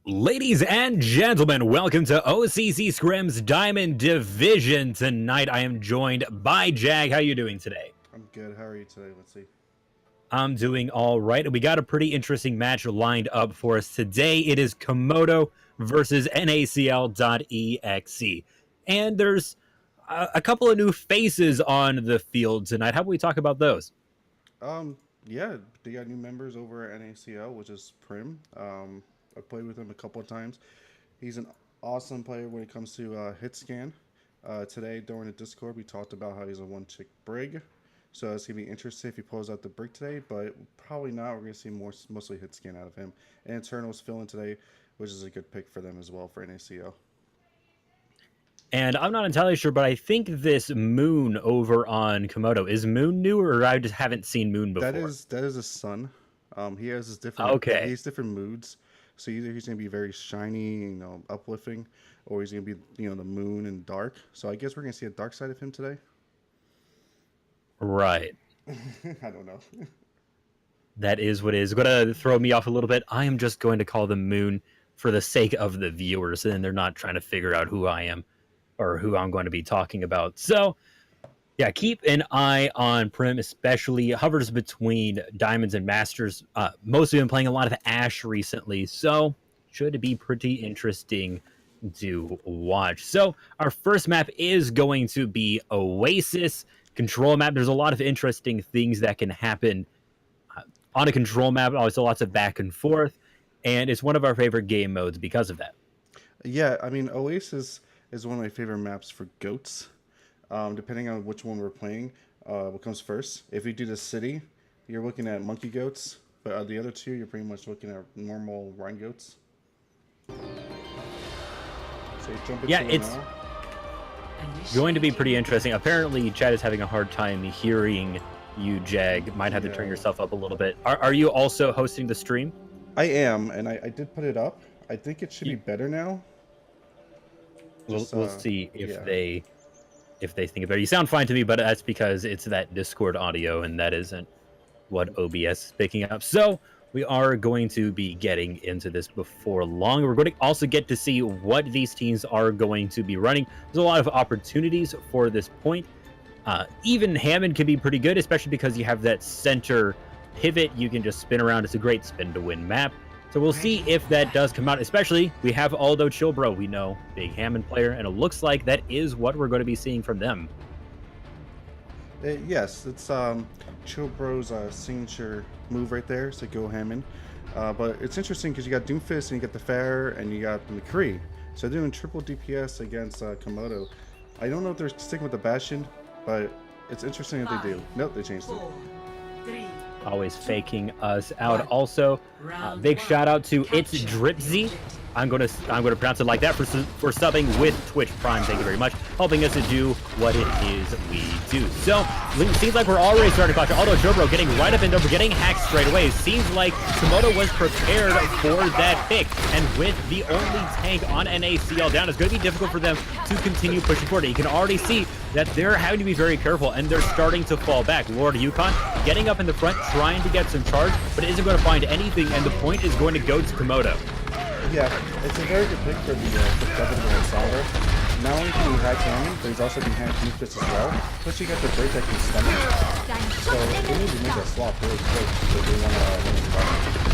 Ladies and gentlemen, welcome to O.C.C. Scrim's Diamond Division. Tonight I am joined by Jag. How are you doing today? I'm good. How are you today? Let's see. I'm doing all right. We got a pretty interesting match lined up for us today. It is Komodo versus NaCL.exe. And there's a couple of new faces on the field tonight. How about we talk about those? Um, yeah, they got new members over at NaCL, which is Prim. I played with him a couple of times. He's an awesome player when it comes to hit scan. Today during the Discord, we talked about how he's a one-chick brig. So it's gonna be interesting if he pulls out the brig today, but probably not. We're gonna see mostly hit scan out of him. And Eternal's filling today, which is a good pick for them as well for NaCL. And I'm not entirely sure, but I think this Moon over on Komodo, is Moon new, or I just haven't seen Moon before? That is his son. He has his different Okay. He's different moods. So either he's gonna be very shiny, uplifting, or he's gonna be, the moon and dark. So I guess we're gonna see a dark side of him today. Right. I don't know. That is what is going to throw me off a little bit. I am just going to call them Moon for the sake of the viewers, and they're not trying to figure out who I am or who I'm going to be talking about. So, yeah, keep an eye on Prim, especially hovers between Diamonds and Masters. Mostly been playing a lot of Ash recently, so should be pretty interesting to watch. So, our first map is going to be Oasis control map. There's a lot of interesting things that can happen on a control map. Also, lots of back and forth, and it's one of our favorite game modes because of that. Yeah, I mean, Oasis is one of my favorite maps for goats. Depending on which one we're playing, what comes first. If we do the city, you're looking at monkey goats, but the other two, you're pretty much looking at normal rhine goats. So jump into it it's now. Going to be pretty interesting. Apparently, Chad is having a hard time hearing you, Jag. Might have to turn yourself up a little bit. Are you also hosting the stream? I am, and I did put it up. I think it should be better now. We'll see if they think about it. You sound fine to me, but that's because it's that Discord audio, and that isn't what OBS is picking up. So we are going to be getting into this before long. We're going to also get to see what these teams are going to be running. There's a lot of opportunities for this point. Even Hammond can be pretty good, especially because you have that center pivot. You can just spin around. It's a great spin to win map. So we'll see if that does come out. Especially, we have Aldo Chilbro. We know, big Hammond player, and it looks like that is what we're going to be seeing from them. Yes, it's Chilbro's signature move right there, so go Hammond. But it's interesting because you got Doomfist, and you got the Fair, and you got McCree. So they're doing triple DPS against Komodo. I don't know if they're sticking with the Bastion, but it's interesting if they do. Nope, they changed it. Always faking us out. Also, big shout out to It's Dripsy. I'm gonna pronounce it like that for subbing with Twitch Prime. Thank you very much, helping us to do what it is we do. So it seems like we're already starting to clash. Although Jobro getting right up and over, getting hacked straight away. Seems like Komodo was prepared for that pick, and with the only tank on NaCL down, it's going to be difficult for them to continue pushing forward. You can already see that they're having to be very careful, and they're starting to fall back. Lord Yukon getting up in the front, trying to get some charge, but isn't going to find anything, and the point is going to go to Komodo. Yeah, it's a very good pick for the Devil Solver. Not only can you hack Hammond, but he's also can hack Doomfist as well. Plus you got the break that can stun him. So they need to make that swap really quick if they want to win the fight.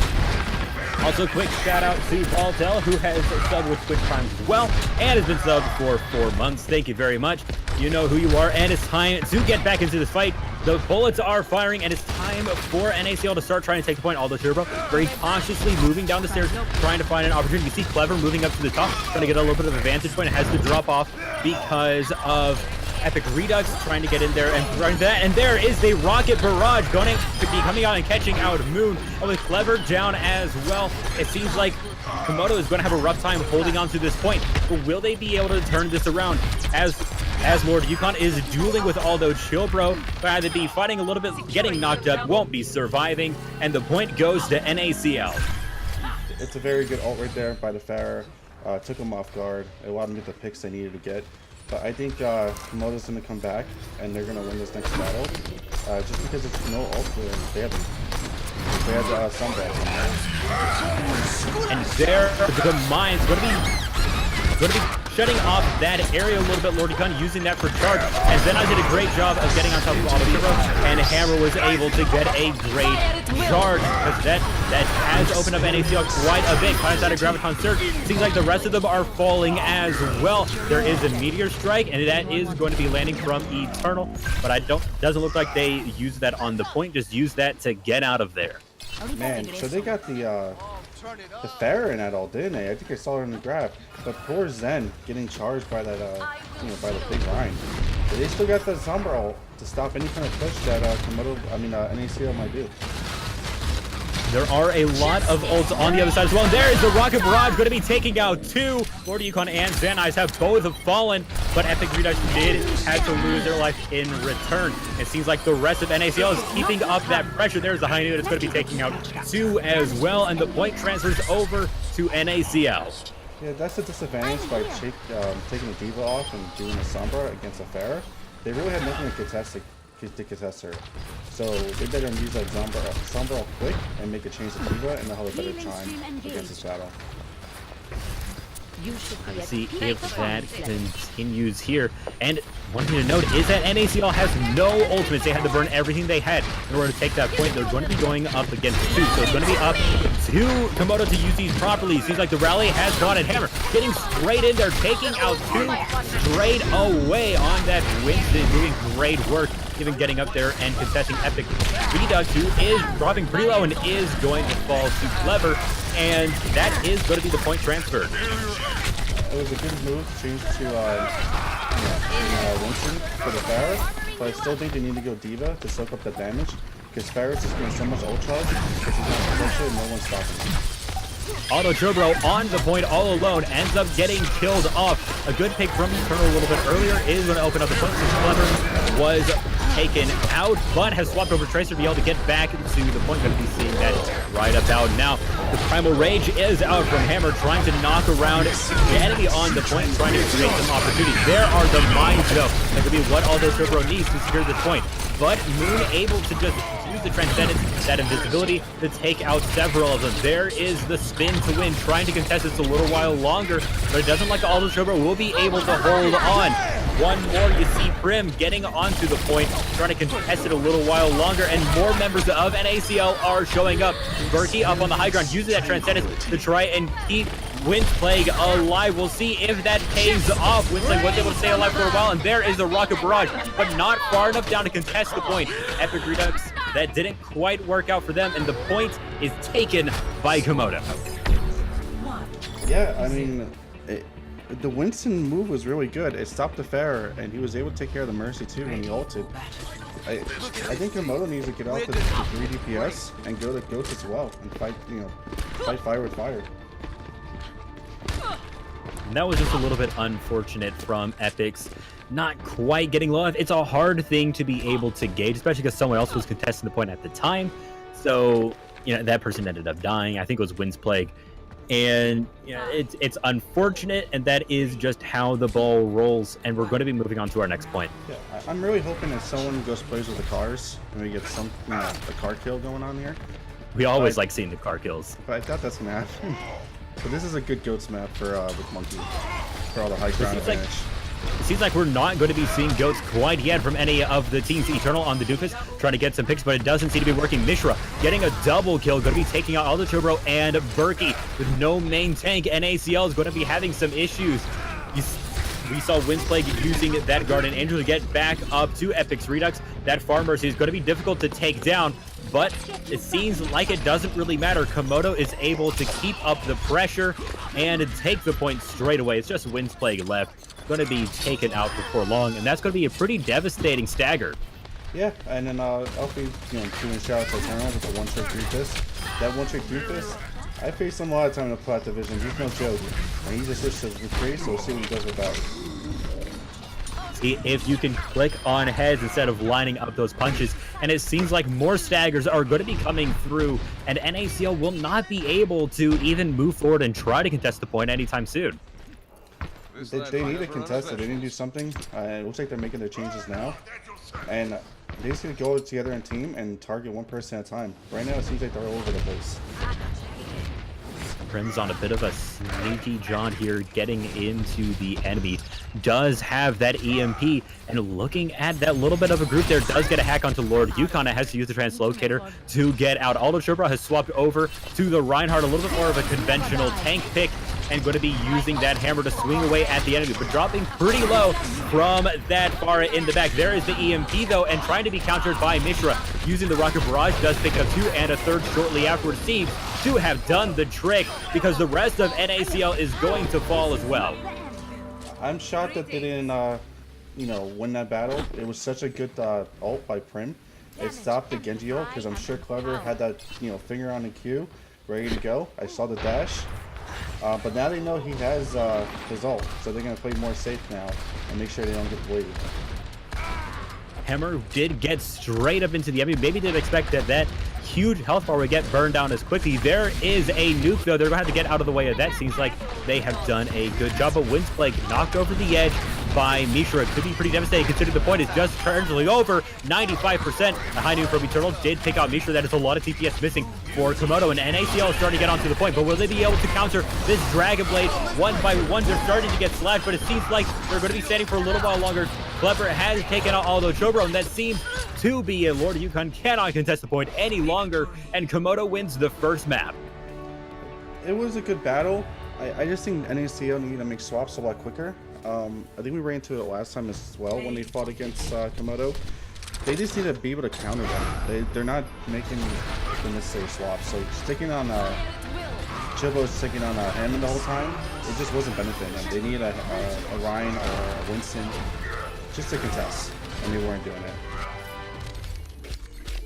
Also, quick shout out to Valtel, who has subbed with Twitch Prime as well, and has been subbed for 4 months. Thank you very much. You know who you are, and it's time to get back into this fight. The bullets are firing, and it's time for NaCL to start trying to take the point. Aldo Turbo very cautiously moving down the stairs, trying to find an opportunity. You see Clever moving up to the top, trying to get a little bit of a vantage point. It has to drop off because of Epic Redux trying to get in there and run that. And there is the rocket barrage going to be coming out and catching out Moon. And with Clever down as well, it seems like Komodo is going to have a rough time holding on to this point. But will they be able to turn this around as Lord Yukon is dueling with Aldo Chilbro? Either be fighting a little bit, getting knocked up, won't be surviving, and the point goes to NaCL. It's a very good ult right there by the Fair. Took him off guard. It allowed him to get the picks they needed to get. But I think Komodo's going to come back, and they're going to win this next battle. Just because it's no ult for them. They have Sunbelt. And there, the mine's going to be shutting off that area a little bit. Lordy Gun using that for charge. And Zenai did a great job of getting on top of Auto Turbo, and Hammer was able to get a great charge. Because that has opened up NaCL quite a bit. Finds out a Graviton Surge. Seems like the rest of them are falling as well. There is a Meteor Strike, and that is going to be landing from Eternal. But doesn't look like they use that on the point. Just use that to get out of there. Man, so they got the Pharah in that all, didn't they? I think I saw it in the graph. But poor Zen getting charged by that, by the big line. But they still got the Sombra ult to stop any kind of push that Komodo, NaCL might do. There are a lot of ults on the other side as well. And there is the Rocket Barrage going to be taking out two. Lord Yukon and Zenai have both fallen, but Epic Redux did have to lose their life in return. It seems like the rest of NaCL is keeping up that pressure. There's the High Noon. It's going to be taking out two as well, and the point transfers over to NaCL. Yeah, that's the disadvantage by taking the D.Va off and doing a Sombra against a Pharah. They really had nothing to contest her. So they better use that Sombra quick and make a change to D.Va, and they'll have a better chime against this battle. Let's see if that continues here. And one thing to note is that NaCL has no ultimates. They had to burn everything they had in order to take that point. They're going to be going up against two. So it's going to be up to Komodo to use these properly. Seems like the rally has gone at Hammer. Getting straight in there, taking out two straight away on that Winston. Doing great work, even getting up there and contesting Epic Redux, who is dropping pretty low and is going to fall to Clever. And that is going to be the point transfer. It was a good move to change to Winston for the Pharah, but I still think they need to go D.Va to soak up the damage, because Pharah's just getting so much ult charge because he's not pressure and no one's stopping him. Auto Turbo on the point all alone, ends up getting killed off. A good pick from Eternal a little bit earlier is going to open up the point since Clever was taken out, but has swapped over Tracer to be able to get back to the point. Going to be seeing that right about now. The Primal Rage is out from Hammer, trying to knock around the enemy on the point, trying to create some opportunities. There are the mines, though. That could be what Auto Turbo needs to secure this point. But Moon able to just use the Transcendence, that invisibility, to take out several of them. There is the spin to win, trying to contest this a little while longer, but it doesn't like Auto Turbo will be able to hold on. One more, you see Prim getting onto the point, trying to contest it a little while longer, and more members of NaCL are showing up. Berkey up on the high ground, using that Transcendence to try and keep Windsplague alive. We'll see if that pays off. Windsplague was able to stay alive for a while, and there is the Rocket Barrage, but not far enough down to contest the point. Epic Redux, that didn't quite work out for them, and the point is taken by Komodo. Yeah, I mean, the Winston move was really good. It stopped the Pharah, and he was able to take care of the Mercy too when he ulted. I think Komodo needs to get off the 3 DPS and go to Goats as well and fight, fight fire with fire. And that was just a little bit unfortunate from Epic's not quite getting low. It's a hard thing to be able to gauge, especially because someone else was contesting the point at the time. So, that person ended up dying. I think it was Windsplague. And it's unfortunate, and that is just how the ball rolls. And we're going to be moving on to our next point. Yeah, I'm really hoping that someone goes plays with the cars and we get some a car kill going on here. We always like seeing the car kills. But I doubt that's gonna happen. But this is a good Goats map for with Monkey for all the high ground advantage. It seems like we're not going to be seeing Goats quite yet from any of the teams. Eternal on the Doofus, trying to get some picks, but it doesn't seem to be working. Mishra getting a double kill, going to be taking out Aldo Turbo and Berkey with no main tank. NaCL is going to be having some issues. We saw Windsplague using that Guardian Angel to get back up to Epic's Redux. That Farm Mercy is going to be difficult to take down, but it seems like it doesn't really matter. Komodo is able to keep up the pressure and take the point straight away. It's just Windsplague left. Going to be taken out before long, and that's going to be a pretty devastating stagger. Yeah, and then I'll be doing shout out to Eternal with the one-trick Doofus. That one-trick Doofus, I faced him a lot of time in the Plat Division. He's no joke, and he just switched to retreat, so we'll see what he does with that. See if you can click on heads instead of lining up those punches, and it seems like more staggers are going to be coming through, and NaCL will not be able to even move forward and try to contest the point anytime soon. They need to contest it. They need to do something. It looks like they're making their changes now, and they just need to go together in team and target one person at a time. Right now, it seems like they're all over the place. Prim's on a bit of a sneaky jaunt here, getting into the enemy. Does have that EMP, and looking at that little bit of a group there, does get a hack onto Lord Yukon. Has to use the Translocator to get out. Aldo Chopra has swapped over to the Reinhardt, a little bit more of a conventional tank pick, and going to be using that hammer to swing away at the enemy, but dropping pretty low from that Pharah in the back. There is the EMP, though, and trying to be countered by Mishra. Using the Rocket Barrage, does pick up 2 and a 3rd shortly afterwards. Seems to have done the trick, because the rest of NaCL is going to fall as well. I'm shocked that they didn't, win that battle. It was such a good ult by Prim. It stopped the Genji ult, because I'm sure Clever had that, finger on the Q, ready to go. I saw the dash. But now they know he has his ult, so they're going to play more safe now and make sure they don't get bladed. Hammer did get straight up into the enemy. Maybe didn't expect that huge health bar would get burned down as quickly. There is a nuke, though. They're going to have to get out of the way of that. Seems like they have done a good job. But Windsplague knocked over the edge by Mishra. It could be pretty devastating, considering the point is just currently over 95%. The high noon from Eternal did take out Mishra. That is a lot of TPS missing for Komodo, and NaCL is starting to get onto the point. But will they be able to counter this Dragon Blade one by one? They're starting to get slashed, but it seems like they're going to be standing for a little while longer. Clever has taken out Aldo Chobro, and that seems to be it. Lord Yukon cannot contest the point any longer, and Komodo wins the first map. It was a good battle. I just think NaCL need to make swaps a lot quicker. I think we ran into it last time as well when they fought against Komodo. They just need to be able to counter them. They're not making the necessary swaps. So sticking on Chilbo sticking on Hammond the whole time, it just wasn't benefiting them. They needed a Ryan or a Winston just to contest, and they weren't doing it.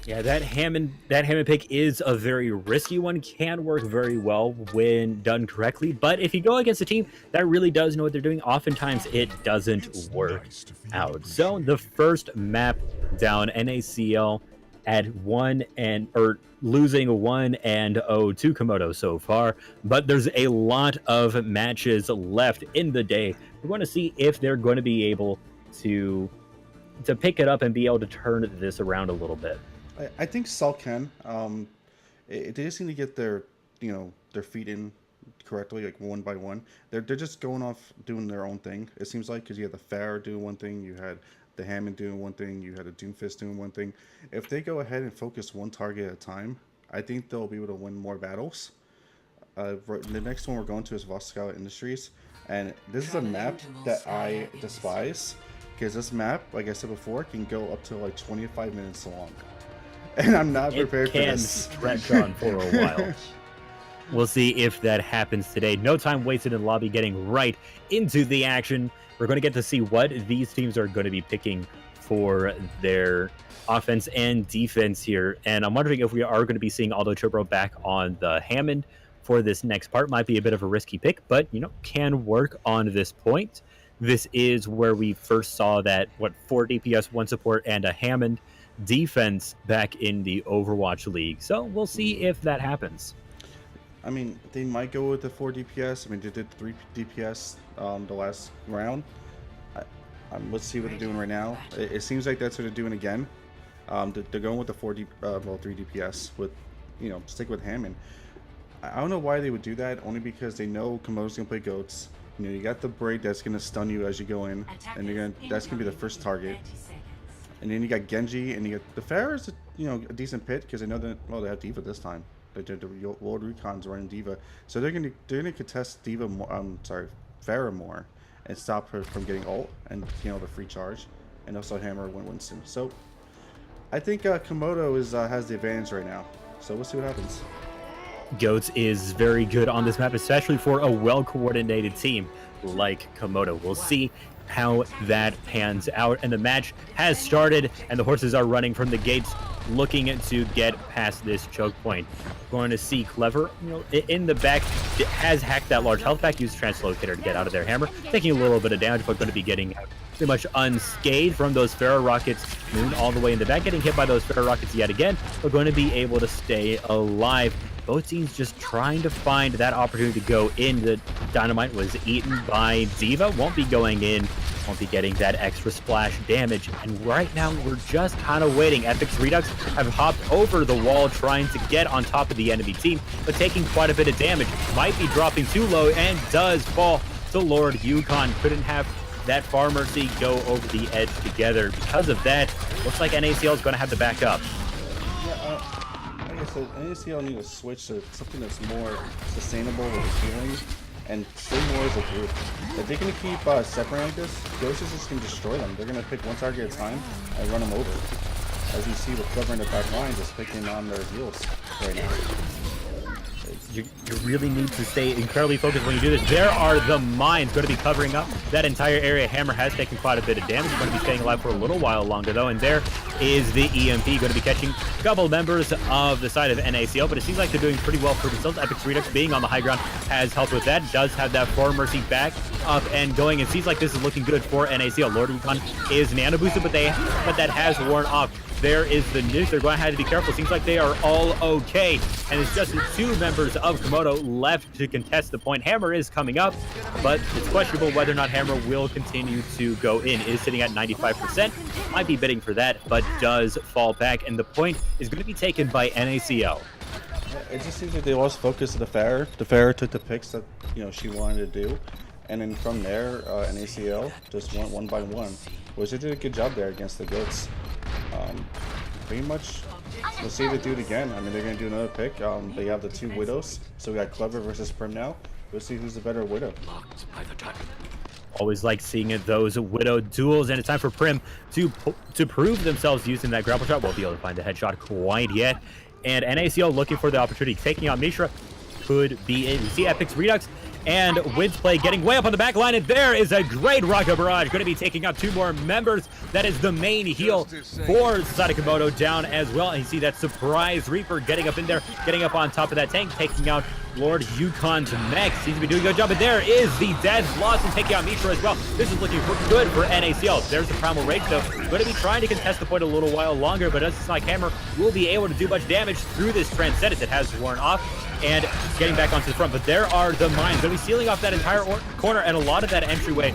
Yeah, that Hammond pick is a very risky one. Can work very well when done correctly, but if you go against a team that really does know what they're doing, oftentimes it doesn't work out. So the first map down, NaCL at losing 1-0 to Komodo so far, but there's a lot of matches left in the day. We're going to see if they're going to be able to pick it up and be able to turn this around a little bit. I think Cell can. They just need to get their feet in correctly, like one by one. They're just going off doing their own thing. It seems like, because you had the Pharah doing one thing, you had the Hammond doing one thing, you had a Doomfist doing one thing. If they go ahead and focus one target at a time, I think they'll be able to win more battles. The next one we're going to is Voskala Industries, and this is a map that I despise, because this map, like I said before, can go up to like 25 minutes long. And I'm not prepared for this. It can stretch on for a while. We'll see if that happens today. No time wasted in the lobby, getting right into the action. We're going to get to see what these teams are going to be picking for their offense and defense here. And I'm wondering if we are going to be seeing Aldo Chobro back on the Hammond for this next part. Might be a bit of a risky pick, but, can work on this point. This is where we first saw that, 4 DPS, 1 support, and a Hammond defense back in the Overwatch League. So we'll see if that happens. I mean, they might go with the 4 DPS. I mean, they did 3 DPS the last round. Let's see what they're doing right now. It seems like that's what they're doing again. They're going with the 3 DPS with, stick with Hammond. I don't know why they would do that, only because they know Komodo's going to play goats. You got the Braid that's going to stun you as you go in, and that's going to be the first target. And then you got Genji, and you got the Pharah is a decent pit, because they know that they have D.Va this time. The Lord Recon's running D.Va, so they're gonna contest D.Va more. Pharah more, and stop her from getting ult and the free charge, and also hammer Winston. So I think Komodo has the advantage right now. So we'll see what happens. Goats is very good on this map, especially for a well-coordinated team like Komodo. We'll see how that pans out, and the match has started, and the horses are running from the gates, looking to get past this choke point. Going to see Clever, in the back, it has hacked that large health pack, used Translocator to get out of their hammer, taking a little bit of damage, but going to be getting pretty much unscathed from those Pharah rockets. Moon all the way in the back, getting hit by those Pharah rockets yet again, but going to be able to stay alive. Both teams just trying to find that opportunity to go in. The Dynamite was eaten by D.Va, won't be going in won't be getting that extra splash damage. And right now, we're just kind of waiting. Epic's Redux have hopped over the wall trying to get on top of the enemy team, but taking quite a bit of damage. Might be dropping too low and does fall to Lord Yukon. Couldn't have that Far Mercy go over the edge together. Because of that, looks like NaCL is going to have to back up. Yeah, like I said, NaCL need to switch to something that's more sustainable with healing and play more as a group. If they're going to keep separating like this, Ghost is just going to destroy them. They're going to pick one target at a time and run them over. As you see with Clever in the back line, just picking on their heals right now. You really need to stay incredibly focused when you do this. There are the mines going to be covering up that entire area. Hammer has taken quite a bit of damage. Going to be staying alive for a little while longer, though. And there is the EMP going to be catching a couple members of the side of NaCL, but it seems like they're doing pretty well for themselves. Epic's Redux being on the high ground has helped with that. Does have that Far Mercy back up and going. It seems like this is looking good for NaCL. Lord Yukon is nano boosted, but that has worn off. There is the nuke. They're going to have to be careful. Seems like they are all okay. And it's just the 2 members of Komodo left to contest the point. Hammer is coming up, but it's questionable whether or not Hammer will continue to go in. It is sitting at 95%. Might be bidding for that, but does fall back. And the point is going to be taken by NaCL. It just seems like they lost focus of the Pharaoh. The Pharaoh took the picks that she wanted to do. And then from there, NaCL just went one by one, which they did a good job there against the Goats. Pretty much, let's see if they do it again. I mean, they're going to do another pick. They have the 2 Widows, so we got Clever versus Prim now. We'll see who's the better Widow. Always like seeing those Widow duels, and it's time for Prim to prove themselves using that grapple shot. Won't be able to find the headshot quite yet. And NaCL looking for the opportunity. Taking out Mishra could be it. We see Epic's Redux and Wid's play getting way up on the back line, and there is a great rocket barrage. Going to be taking out 2 more members. That is the main heal for Side of Komodo down as well. And you see that surprise Reaper getting up in there, getting up on top of that tank, taking out Lord Yukon's mech. Seems to be doing a good job, but there is the Dead Loss and taking out Mishra as well. This is looking good for NaCL. There's the Primal Rage, though. Going to be trying to contest the point a little while longer, but it doesn't like Hammer will be able to do much damage through this Transcendence. It has worn off and getting back onto the front, but there are the mines. Going to be sealing off that entire corner and a lot of that entryway.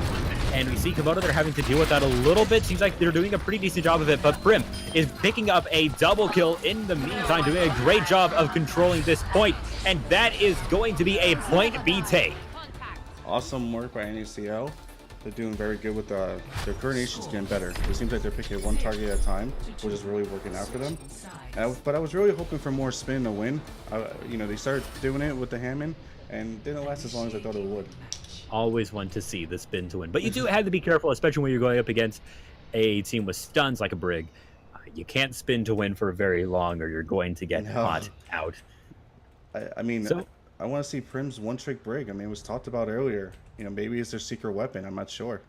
And we see Komodo, they're having to deal with that a little bit. Seems like they're doing a pretty decent job of it, but Prim is picking up a double kill in the meantime, doing a great job of controlling this point, and that is going to be a point B take. Awesome work by NaCL. They're doing very good with their coordination's getting better. It seems like they're picking 1 target at a time, which is really working out for them. But I was really hoping for more spin to win. They started doing it with the Hammond, and didn't last as long as I thought it would. Always want to see the spin to win, but you do have to be careful, especially when you're going up against a team with stuns like a Brig. You can't spin to win for very long, or you're going to get caught out. I mean, I want to see Prim's one-trick Brig. I mean, it was talked about earlier. Maybe it's their secret weapon. I'm not sure.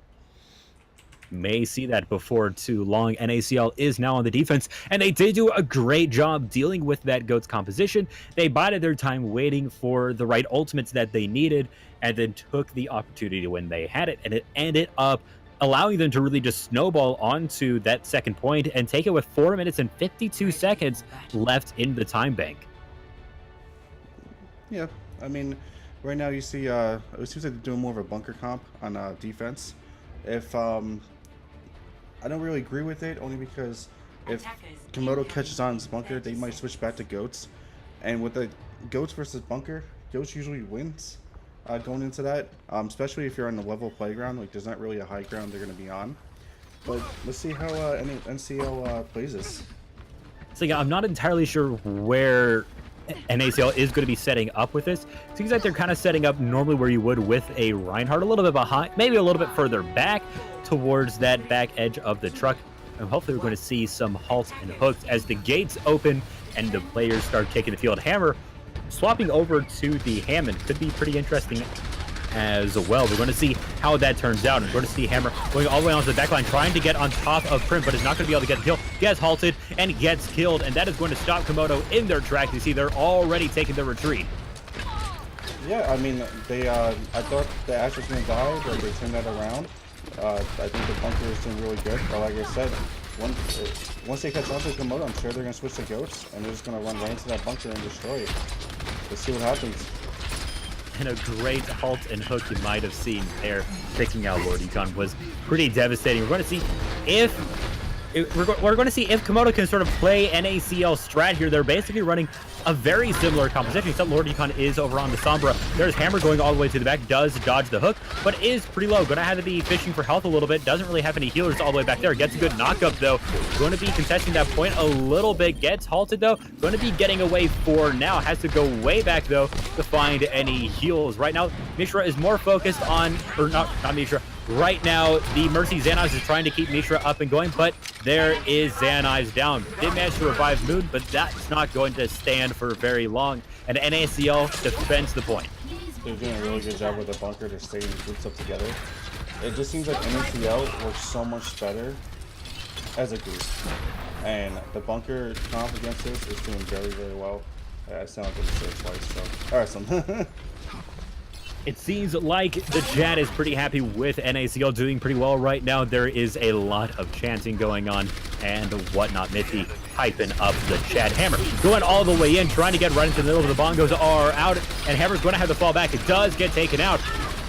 May see that before too long. NaCL is now on the defense, and they did do a great job dealing with that Goats composition. They bided their time waiting for the right ultimates that they needed, and then took the opportunity when they had it, and it ended up allowing them to really just snowball onto that second point and take it with 4 minutes and 52 seconds left in the time bank. Yeah, I mean, right now you see it seems like they're doing more of a bunker comp on defense. If I don't really agree with it, only because if Komodo catches on this bunker, they might switch back to Goats. And with the Goats versus bunker, Goats usually wins going into that, especially if you're on the level playground. Like, there's not really a high ground they're going to be on. But let's see how NaCL plays this. So yeah, I'm not entirely sure where NaCL is going to be setting up with this. It seems like they're kind of setting up normally where you would with a Reinhardt, a little bit behind, maybe a little bit further back towards that back edge of the truck. And hopefully we're going to see some halts and hooks as the gates open and the players start taking the field. Hammer swapping over to the Hammond could be pretty interesting as well. We're going to see how that turns out. And we're going to see Hammer going all the way onto the backline, trying to get on top of Prim, but is not going to be able to get the kill. Gets halted and gets killed, and that is going to stop Komodo in their tracks. You see, they're already taking their retreat. Yeah, I mean, I thought the Ash was going to die, but they turned that around. I think the bunker is doing really good, but like I said, once they catch on to Komodo, I'm sure they're going to switch to Goats, and they're just going to run right into that bunker and destroy it. Let's see what happens. and a great halt and hook you might have seen there. Picking out Lord Yukon was pretty devastating. We're going to see if we're going to see if Komodo can sort of play NaCL strat here. They're basically running a very similar composition, except Lord Yukon is over on the Sombra. There's Hammer going all the way to the back, does dodge the hook, but is pretty low. Going to have to be fishing for health a little bit. Doesn't really have any healers all the way back there. Gets a good knockup, though. Going to be contesting that point a little bit. Gets halted, though. Going to be getting away for now. Has to go way back, though, to find any heals. Right now, Mishra is more focused on, or not Mishra. Right now, the Mercy Xanize is trying to keep Mishra up and going, but there is Xanize down. Did manage to revive Moon, but that's not going to stand for very long, and NaCL defends the point. They're doing a really good job with the bunker to stay in groups up together. It just seems like NaCL works so much better as a group, and the bunker comp against this is doing very, very well. I sound like I said it twice, so awesome. It seems like the chat is pretty happy with NaCL doing pretty well right now. There is a lot of chanting going on and whatnot. Mithy hyping up the chat. Hammer going all the way in, trying to get right into the middle of the bongos are out, and Hammer's going to have to fall back. It does get taken out.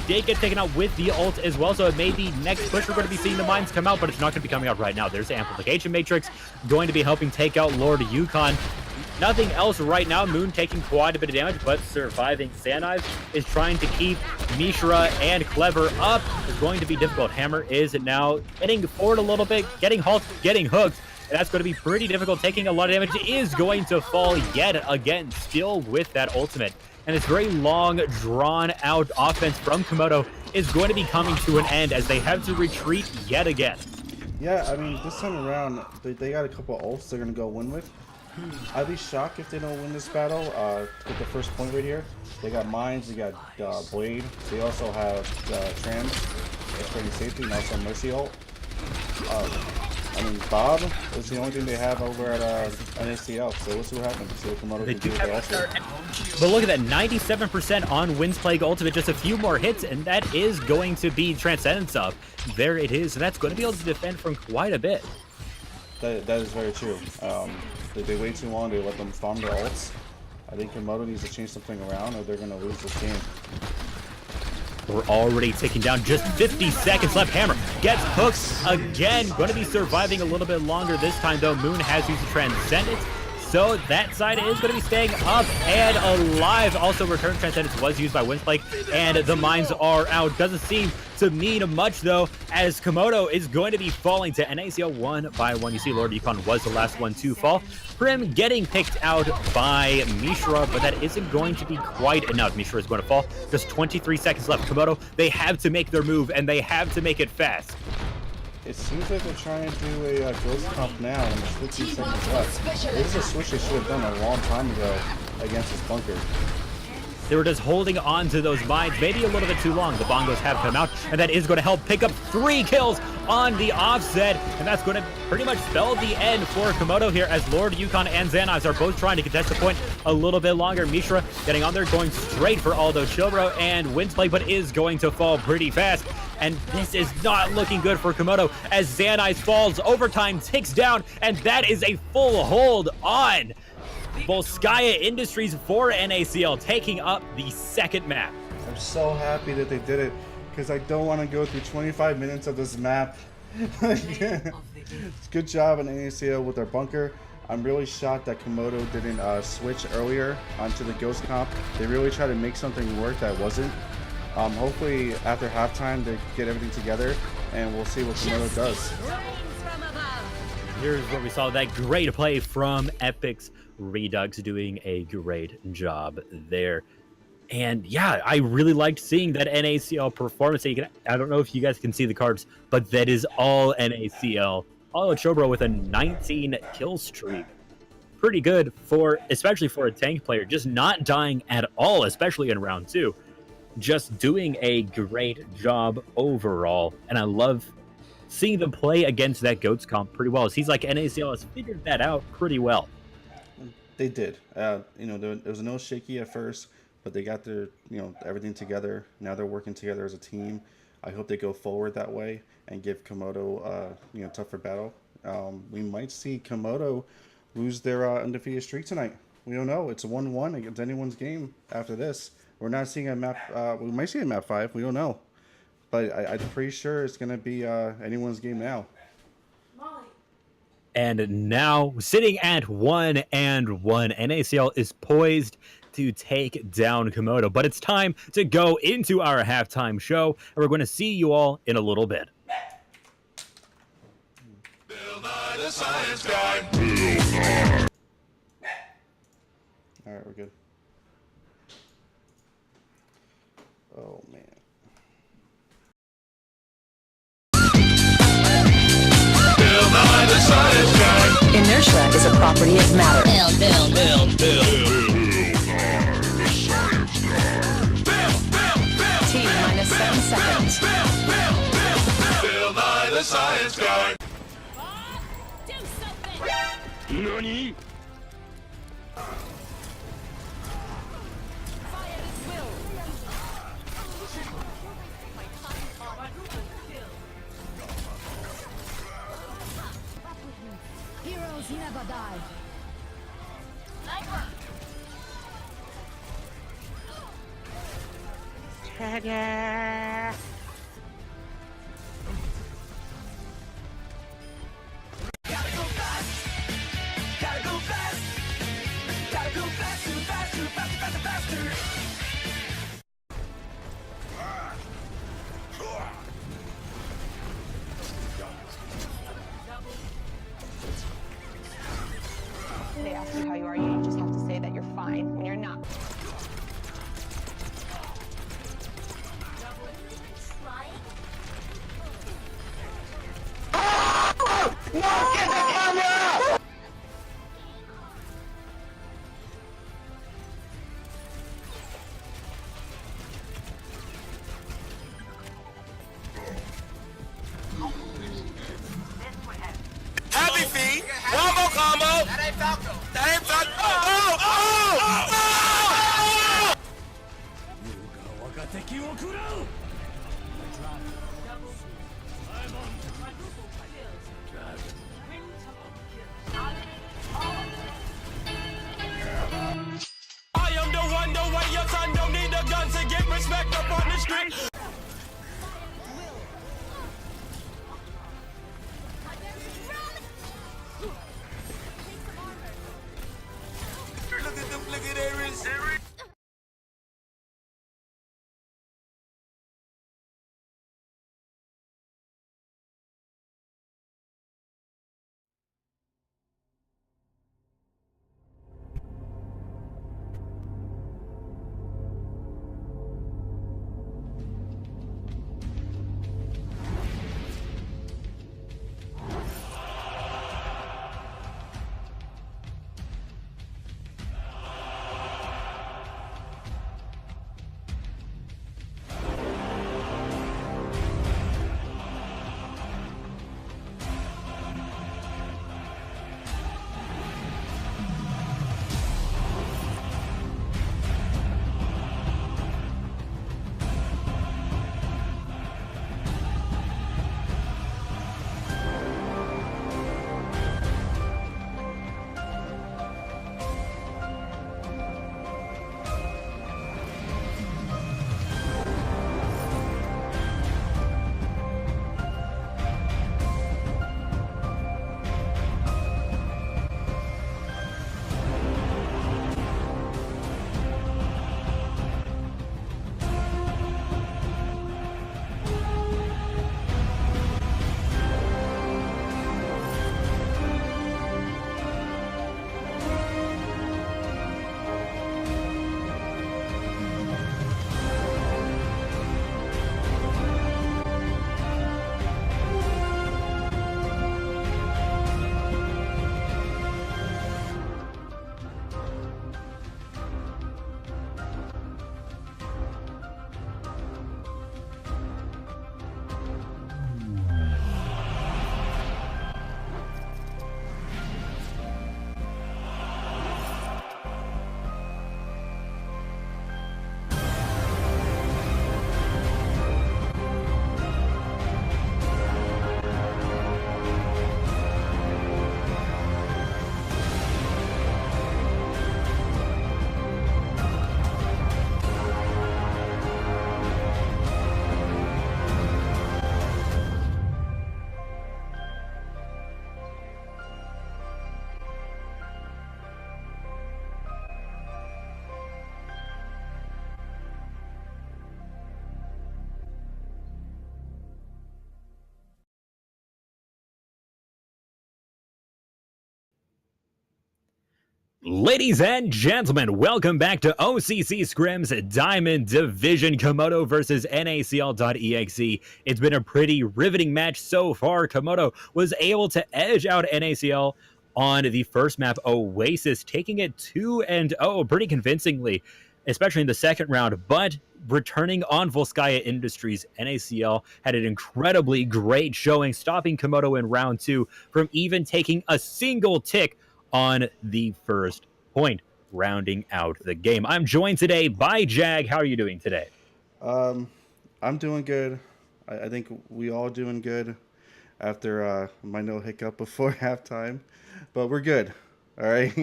Did get taken out with the ult as well, so it may be next push we're going to be seeing the mines come out, but it's not going to be coming out right now. There's the Amplification Matrix going to be helping take out Lord Yukon. Nothing else right now. Moon taking quite a bit of damage, but surviving. Xanize is trying to keep Mishra and Clever up. It's going to be difficult. Hammer is now getting forward a little bit, getting halted, getting hooked. And that's going to be pretty difficult. Taking a lot of damage. Is going to fall yet again, still with that ultimate. And this very long, drawn-out offense from Komodo is going to be coming to an end as they have to retreat yet again. Yeah, I mean, this time around, they got a couple ults they're going to go win with. I'd be shocked if they don't win this battle. To get the first point right here, they got mines, they got blade. They also have trans, explaining safety, and also mercy ult. I mean, Bob is the only thing they have over at NaCL, so we'll see what happens. See what Komodo can do with their ultimate. But look at that, 97% on Windsplague ultimate, just a few more hits, and that is going to be Transcendence up. There it is, and that's going to be able to defend from quite a bit. That is very true. They wait too long, they let them farm their ults. I think Komodo needs to change something around or they're going to lose this game. We're already ticking down, just 50 seconds left. Hammer gets hooked again. Going to be surviving a little bit longer this time, though. Moon has used the Transcendence, so that side is going to be staying up and alive. Also, Return Transcendence was used by Windsplague, and the mines are out. Doesn't seem to mean much, though, as Komodo is going to be falling to NaCL 1 by 1. You see Lord Yukon was the last one to fall. Prim getting picked out by Mishra, but that isn't going to be quite enough. Mishra is going to fall. Just 23 seconds left. Komodo, they have to make their move, and they have to make it fast. It seems like they're trying to do a ghost comp now, and there's 15 seconds left. This is a switch they should have done a long time ago against this bunker. They were just holding on to those mines, maybe a little bit too long. The bongos have come out, and that is going to help pick up 3 kills on the offset, and that's going to pretty much spell the end for Komodo here, as Lord Yukon and Xanize are both trying to contest the point a little bit longer. Mishra getting on there, going straight for Aldo Chilbro and Windsplague, but is going to fall pretty fast. And this is not looking good for Komodo as Xanize falls, overtime ticks down, and that is a full hold on Volskaya Industries for NaCL, taking up the second map. I'm so happy that they did it, because I don't want to go through 25 minutes of this map. Good job on NaCL with their bunker. I'm really shocked that Komodo didn't switch earlier onto the Ghost comp. They really tried to make something work that wasn't. Hopefully after halftime they get everything together, and we'll see what Komodo does. Here's what we saw, that great play from Epic's Redux, doing a great job there. And yeah, I really liked seeing that NaCL performance. I don't know if you guys can see the cards, but that is all NaCL. Aldo Chobro with a 19 kill streak. Pretty good, especially for a tank player, just not dying at all, especially in round 2. Just doing a great job overall. And I love seeing them play against that GOATS comp pretty well. It seems like NaCL has figured that out pretty well. They did. There was no shaky at first, but they got their, everything together. Now they're working together as a team. I hope they go forward that way and give Komodo, tougher battle. We might see Komodo lose their undefeated streak tonight. We don't know. It's 1-1 against anyone's game after this. We're not seeing a map. We might see a map 5. We don't know, but I'm pretty sure it's gonna be anyone's game now. And now, sitting at 1-1, NaCL is poised to take down Komodo. But it's time to go into our halftime show, and we're going to see you all in a little bit. Bill Nye the Science Guy. All right, we're good. Oh man. Bill Nye the Science Guy. Inertia is a property of matter. Bill Nye the Science Guy. T minus 7 seconds. Bill Nye the Science Guy. Do something! NANI? Fire at will! Heroes never die. They ask you how you are, you just have to say that you're fine when you're not. Happy feet. One more combo. That ain't Falco. That ain't Falco. Oh, oh, oh, oh, oh. I am the one, the way your son don't need a gun to get respect up on the street. Ladies and gentlemen, welcome back to O.C.C. Scrim's Diamond Division, Komodo versus NaCL.exe. It's been a pretty riveting match so far. Komodo was able to edge out NaCL on the first map, O.C.C, taking it 2-0 pretty convincingly, especially in the second round. But returning on Volskaya Industries, NaCL had an incredibly great showing, stopping Komodo in round 2 from even taking a single tick on the first point, rounding out the game. I'm joined today by Jag. How are you doing today? I'm doing good. I think we all doing good after my no hiccup before halftime, but we're good. All right.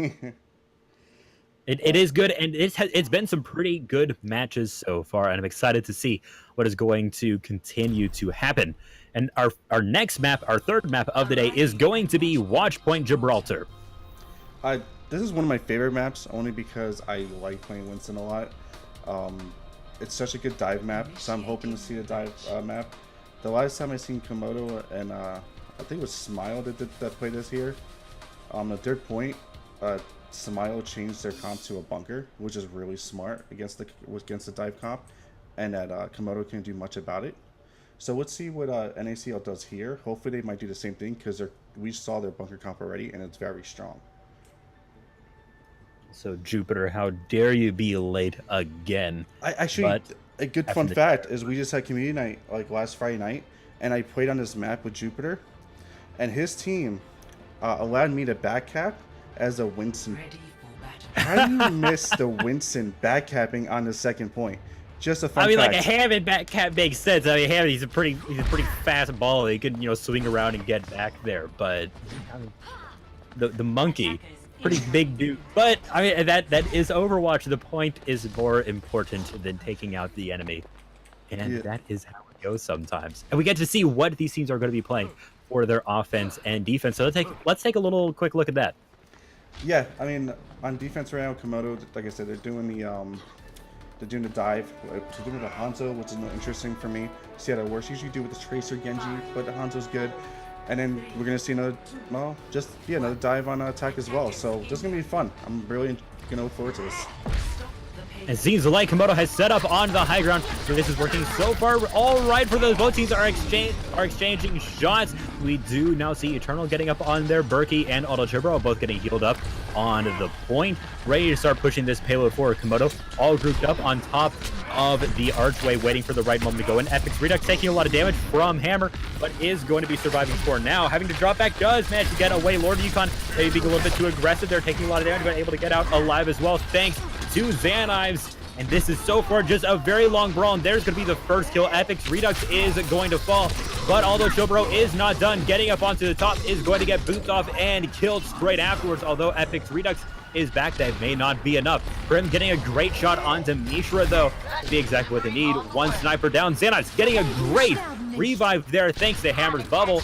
It is good, and it's been some pretty good matches so far, and I'm excited to see what is going to continue to happen. And our next map, our third map of the day, is going to be Watch Point Gibraltar. This is one of my favorite maps only because I like playing Winston a lot. It's such a good dive map, so I'm hoping to see a dive map. The last time I seen Komodo and I think it was Smile that played this here. On the third point, Smile changed their comp to a bunker, which is really smart against the dive comp, and that Komodo can't do much about it. So let's see what NaCL does here. Hopefully they might do the same thing because we saw their bunker comp already, and it's very strong. So Jupiter, how dare you be late again? A good fun fact is we just had community night like last Friday night, and I played on this map with Jupiter, and his team allowed me to backcap as a Winston. How do you miss the Winston backcapping on the second point? Just a fun fact. Like a Hammond backcap makes sense. I mean, Hammond, he's a pretty fast baller. He could swing around and get back there, but the monkey. Pretty big dude, but I mean that is Overwatch. The point is more important than taking out the enemy, and that is how it goes sometimes. And we get to see what these teams are going to be playing for their offense and defense. So let's take a quick look at that. Yeah, I mean on defense right now, Komodo, like I said, they're doing the dive. They're doing the Hanzo, which is interesting for me. See how that works. Usually do with the Tracer Genji, but the Hanzo's good. And then we're going to see another dive on attack as well. So this is going to be fun. I'm really going to look forward to this. It seems like Komodo has set up on the high ground. So this is working so far all right for those. Both teams are exchanging shots. We do now see Eternal getting up on their Berkey and Autochibro both getting healed up on the point. Ready to start pushing this payload forward. Komodo all grouped up on top of the archway, waiting for the right moment to go in. Epic's Redux taking a lot of damage from Hammer, but is going to be surviving for now. Having to drop back, does manage to get away. Lord of Yukon maybe being a little bit too aggressive. They're taking a lot of damage, but able to get out alive as well, thanks to Xanives. And this is so far just a very long brawl, and there's going to be the first kill. Epic's Redux is going to fall, but although Chobro is not done, getting up onto the top is going to get boots off and killed straight afterwards. Although Epic's Redux is back, that may not be enough. Prim getting a great shot onto Mishra, though, to be exactly what they need. One sniper down. Xanax getting a great revive there thanks to Hammer's bubble.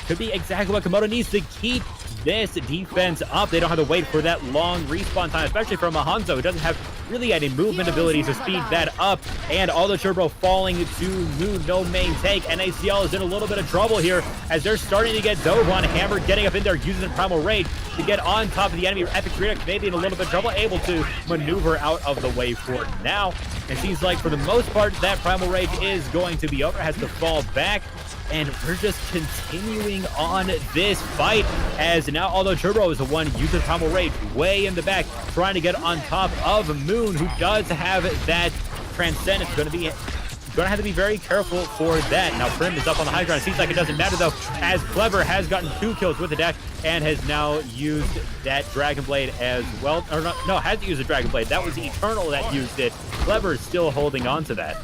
Could be exactly what Komodo needs to keep this defense up. They don't have to wait for that long respawn time, especially from a Hanzo who doesn't have really any movement abilities to speed that up. And all the Turbo falling to Moon, no main tank. NaCL is in a little bit of trouble here as they're starting to get dove on. Hammer getting up in there, using the Primal Rage to get on top of the enemy. Epic Redux maybe in a little bit of trouble, able to maneuver out of the way for now. It seems like for the most part that Primal Rage is going to be over, has to fall back. And we're just continuing on this fight as now, although Turbo is the one using Primal Rage way in the back, trying to get on top of Moon, who does have that Transcend. It's going to have to be very careful for that. Now Prim is up on the high ground. It seems like it doesn't matter though, as Clever has gotten 2 kills with the dash and has now used that Dragon Blade as well. Or no, hasn't used the Dragon Blade. That was Eternal that used it. Clever is still holding on to that.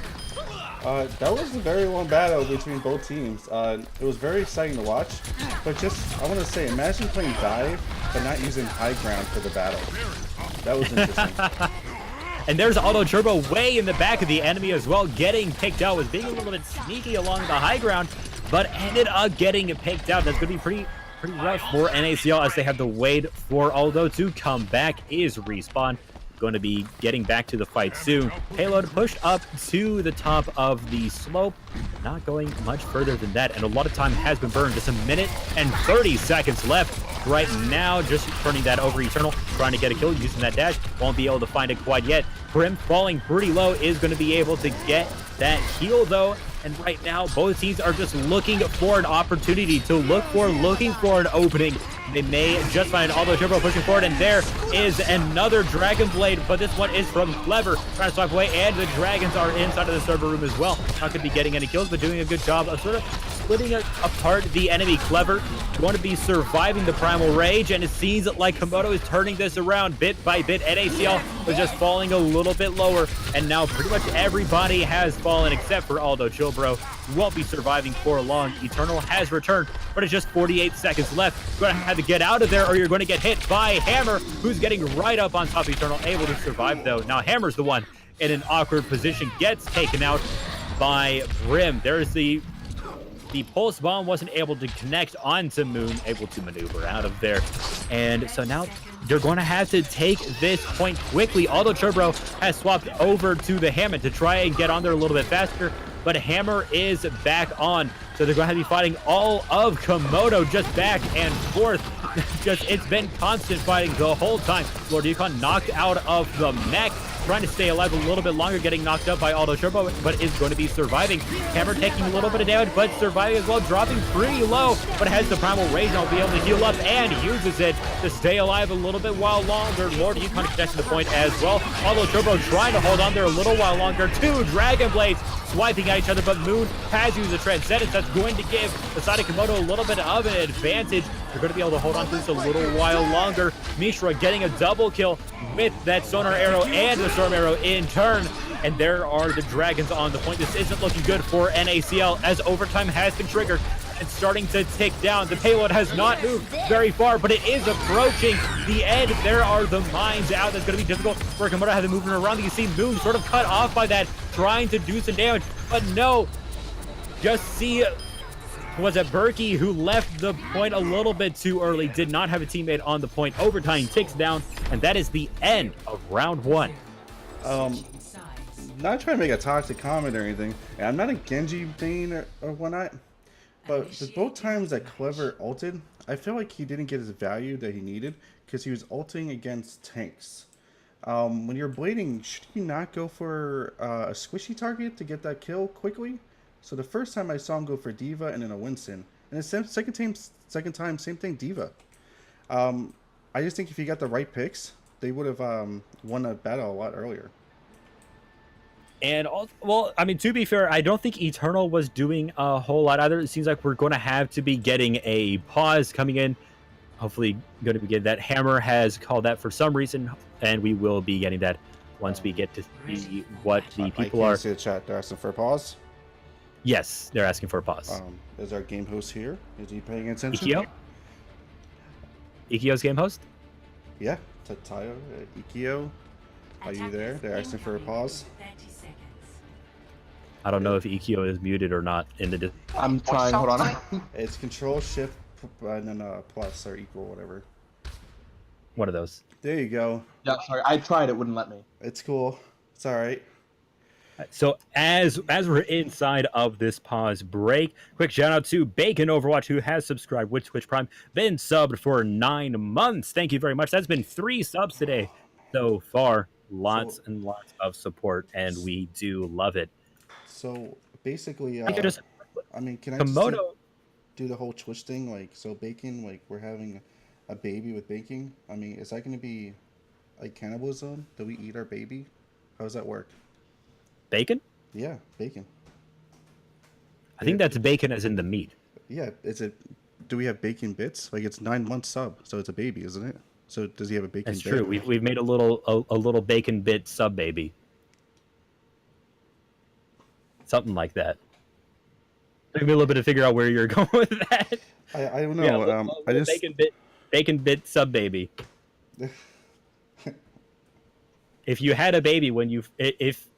That was a very long battle between both teams. It was very exciting to watch, but I want to say, imagine playing dive, but not using high ground for the battle. That was interesting. And there's Auto Turbo way in the back of the enemy as well, getting picked out, was being a little bit sneaky along the high ground, but ended up getting picked out. That's going to be pretty rough for NaCL as they have to wait for Aldo to come back. Is Respawn going to be getting back to the fight soon. Payload pushed up to the top of the slope, not going much further than that, and a lot of time has been burned. Just a minute and 30 seconds left right now, just turning that over Eternal, trying to get a kill using that dash. Won't be able to find it quite yet. Prim falling pretty low is going to be able to get that heal though. And right now, both teams are just looking for an opportunity to looking for an opening. They may just find it, although Turbo pushing forward, and there is another Dragon Blade, but this one is from Clever, trying to swipe away, and the Dragons are inside of the server room as well. Not going to be getting any kills, but doing a good job of sort of splitting apart the enemy. Clever going to be surviving the Primal Rage, and it seems like Komodo is turning this around bit by bit. NaCL was just falling a little bit lower, and now pretty much everybody has fallen except for Aldo Chilbro. Won't be surviving for long. Eternal has returned, but it's just 48 seconds left. You're going to have to get out of there or you're going to get hit by Hammer, who's getting right up on top of Eternal, able to survive though. Now Hammer's the one in an awkward position, gets taken out by Brim. There's the Pulse Bomb wasn't able to connect onto Moon, able to maneuver out of there. And so now they're going to have to take this point quickly. Although Churbo has swapped over to the Hammer to try and get on there a little bit faster, but Hammer is back on. So they're going to be fighting all of Komodo just back and forth. It's been constant fighting the whole time. Lord Yukon knocked out of the mech, trying to stay alive a little bit longer, getting knocked up by Aldo Turbo, but is going to be surviving. Hammer taking a little bit of damage, but surviving as well, dropping pretty low, but has the Primal Rage and will be able to heal up and uses it to stay alive a little bit while longer. Lord Yukon connects to the point as well. Aldo Turbo trying to hold on there a little while longer. Two Dragon Blades swiping at each other, but Moon has used the Transcendence. That's going to give the side of Komodo a little bit of an advantage. They're going to be able to hold on to this a little while longer. Mishra getting a double kill with that Sonar Arrow and the Storm Arrow in turn. And there are the Dragons on the point. This isn't looking good for NaCL as overtime has been triggered and starting to tick down. The payload has not moved very far, but it is approaching the end. There are the mines out. That's going to be difficult for Komodo to have the movement around. You can see Moon sort of cut off by that, trying to do some damage, but no. Just see, was it Berkey who left the point a little bit too early, did not have a teammate on the point. Overtime ticks down, and that is the end of round one. Not trying to make a toxic comment or anything, and I'm not a Genji thing or whatnot, but the both times that Clever ulted, I feel like he didn't get his value that he needed because he was ulting against tanks. When you're blading, should you not go for a squishy target to get that kill quickly? So the first time I saw him go for D.Va and then a Winston, and the second time, same thing, D.Va. I just think if he got the right picks, they would have won the battle a lot earlier. And, well, I mean, to be fair, I don't think Eternal was doing a whole lot either. It seems like we're going to have to be getting a pause coming in. Hopefully going to be getting that. Hammer has called that for some reason, and we will be getting that once we get to see what the people are. I see the chat. They're asking for a pause. Yes, they're asking for a pause. Is our game host here? Is he paying attention? Ikio? Ikio's game host? Yeah, Tatayo, Ikio. Are you there? They're asking for a pause. I don't know if Ikio is muted or not in the. I'm trying. Hold on. It's Control Shift and then plus or equal, whatever. One of those. There you go. Yeah, sorry. I tried. It wouldn't let me. It's cool. It's all right. So as we're inside of this pause break, quick shout out to Bacon Overwatch, who has subscribed with Twitch Prime, been subbed for 9 months. Thank you very much. That's been 3 subs today so far. Lots and lots of support, and we do love it. So basically, I mean, can I Komodo just do the whole Twitch thing? Like, so Bacon, like, we're having a baby with Bacon. I mean, is that going to be like cannibalism? Do we eat our baby? How does that work? Bacon? Yeah, bacon. I think that's bacon as in the meat. Yeah, do we have bacon bits? Like, it's 9 months sub, so it's a baby, isn't it? So does he have a bacon That's bit? true. We've made a little bacon bit sub baby. Something like that. Took me a little bit to figure out where you're going with that. I don't know. Yeah, I just bacon bit sub baby. If you had a baby when you if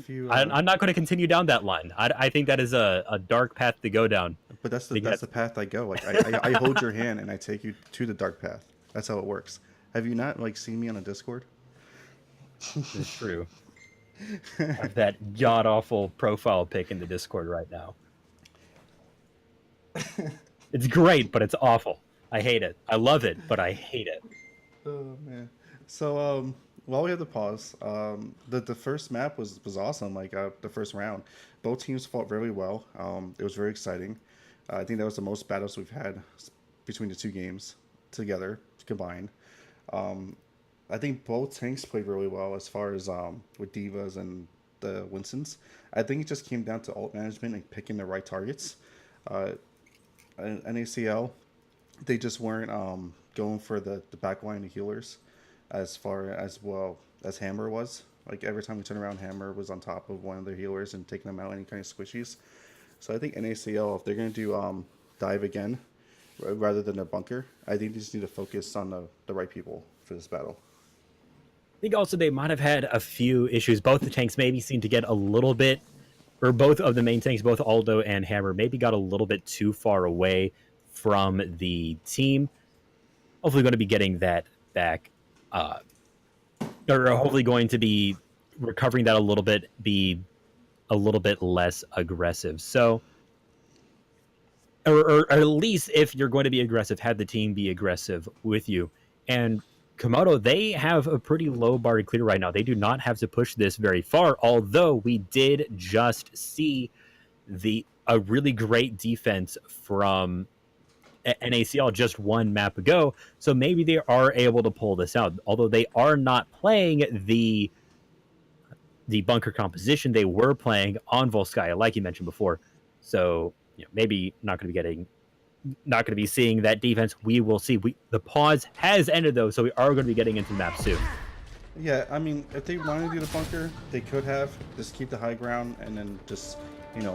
you I'm not going to continue down that line. I think that is a dark path to go down. But that's the path I go. Like I hold your hand and I take you to the dark path. That's how it works. Have you not like seen me on a Discord? It's true. I have that god awful profile pic in the Discord right now. It's great, but it's awful. I hate it. I love it, but I hate it. Oh man. So while we have the pause, the first map was awesome. Like the first round, both teams fought really well. It was very exciting. I think that was the most battles we've had between the two games together combined. I think both tanks played really well as far as with Divas and the Winstons. I think it just came down to ult management and picking the right targets. Uh, NaCL, they just weren't going for the back line of healers as far as well as Hammer was. Like every time we turn around, Hammer was on top of one of their healers and taking them out any kind of squishies. So I think NaCL, if they're going to do dive again rather than a bunker, I think they just need to focus on the right people for this battle. I think also they might have had a few issues. Both the tanks maybe seemed to get a little bit, or both of the main tanks, both Aldo and Hammer, maybe got a little bit too far away from the team. Hopefully going to be getting that back, or hopefully going to be recovering that a little bit, be a little bit less aggressive. So, or at least if you're going to be aggressive, have the team be aggressive with you. And Komodo, they have a pretty low bar to clear right now. They do not have to push this very far, although we did just see a really great defense from NaCL just one map ago. So maybe they are able to pull this out. Although they are not playing the bunker composition, they were playing on Volskaya, like you mentioned before. So maybe not going to be seeing that defense. We will see. The pause has ended though, so we are going to be getting into the map soon. Yeah, I mean, if they wanted to do the bunker, they could have just keep the high ground and then just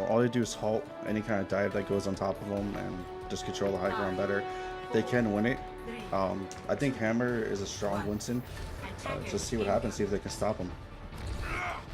all they do is halt any kind of dive that goes on top of them and just control the high ground better. They can win it. I think Hammer is a strong Winston. Just see what happens, see if they can stop him.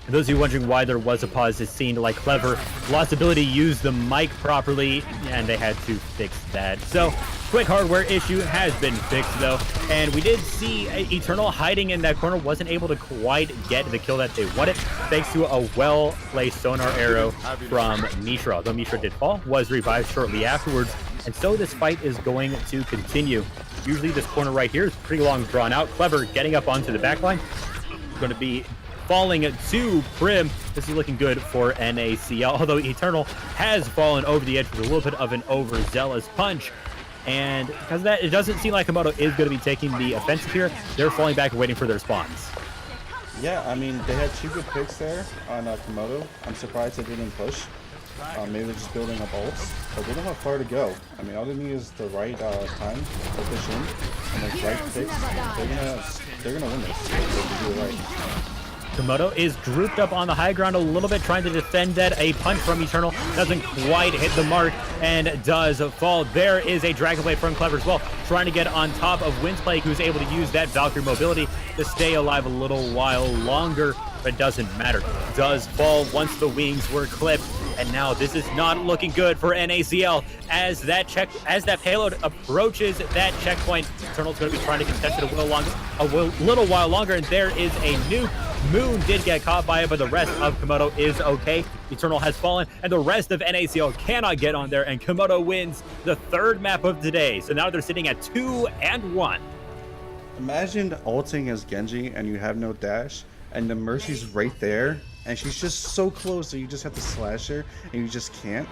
For those of you wondering why there was a pause, it seemed like Clever lost ability to use the mic properly, and they had to fix that. So, quick hardware issue has been fixed, though, and we did see Eternal hiding in that corner, wasn't able to quite get the kill that they wanted, thanks to a well-placed sonar arrow from Mishra. Though Mishra did fall, was revived shortly afterwards, and so this fight is going to continue. Usually this corner right here is pretty long drawn out. Clever getting up onto the backline. Going to be falling to Prim. This is looking good for NaCL, although Eternal has fallen over the edge with a little bit of an overzealous punch. And because of that, it doesn't seem like Komodo is going to be taking the offensive here. They're falling back and waiting for their spawns. Yeah, I mean, they had two good picks there on Komodo. I'm surprised they didn't push. Maybe they're just building up ults, but they don't have far to go. I mean, all they need is the right time to push in and the right picks. They're gonna win this if they can do it right. Komodo is grouped up on the high ground a little bit, trying to defend that. A punch from Eternal doesn't quite hit the mark and does fall. There is a Dragon Blade from Clever as well, trying to get on top of Windsplake, who's able to use that Valkyrie mobility to stay alive a little while longer, but it doesn't matter. Does fall once the wings were clipped, and now this is not looking good for NaCL as that payload approaches that checkpoint. Eternal's going to be trying to contest it a little while longer, and there is a nuke. Moon did get caught by it, but the rest of Komodo is okay. Eternal has fallen, and the rest of NaCL cannot get on there, and Komodo wins the third map of the day. So now they're sitting at 2-1. Imagine ulting as Genji and you have no dash, and the Mercy's right there, and she's just so close that you just have to slash her, and you just can't.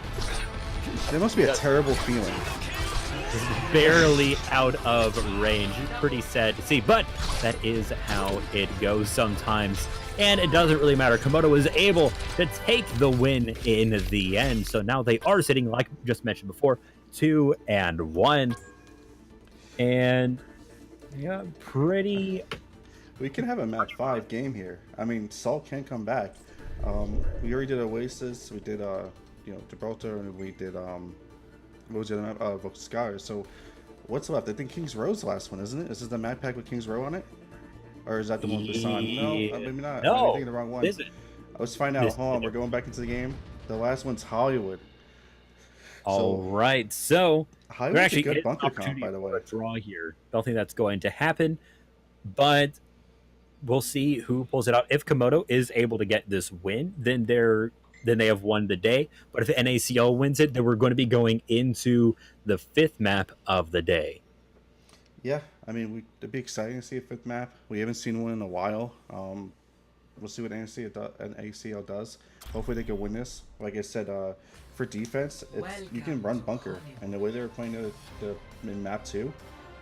That must be a terrible feeling. Barely out of range. Pretty sad to see, but that is how it goes sometimes. And it doesn't really matter. Komodo was able to take the win in the end. So now they are sitting, like just mentioned before, 2-1. And yeah, pretty... We can have a map 5 game here. I mean, Salt can come back. We already did Oasis, we did Gibraltar, and we did what was the other map? Volskaya. So what's left? I think King's Row's the last one, isn't it? Is this the map pack with King's Row on it? Or is that the one with Basan? No, maybe not. No, I'm thinking the wrong one. is it? Let's find out. Hold on, we're going back into the game. The last one's Hollywood. All right, so Hollywood's actually a good an bunker opportunity comp, by the way. for a draw here. Don't think that's going to happen, but we'll see who pulls it out. If Komodo is able to get this win, then they have won the day. But if NaCL wins it, then we're going to be going into the 5th map of the day. Yeah, I mean, it'd be exciting to see a fifth map. We haven't seen one in a while. We'll see what NaCL does. Hopefully they can win this. Like I said, for defense, you can run bunker. And the way they were playing in map 2,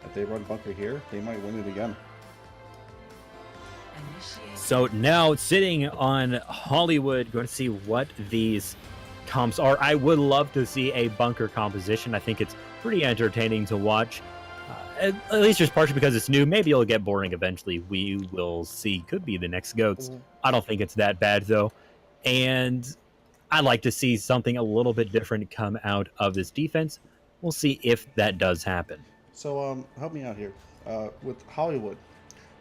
if they run bunker here, they might win it again. So now sitting on Hollywood, going to see what these comps are. I would love to see a bunker composition. I think it's pretty entertaining to watch. At least just partially because it's new. Maybe it'll get boring eventually. We will see. Could be the next GOATs. I don't think it's that bad though. And I'd like to see something a little bit different come out of this defense. We'll see if that does happen. So help me out here. With Hollywood,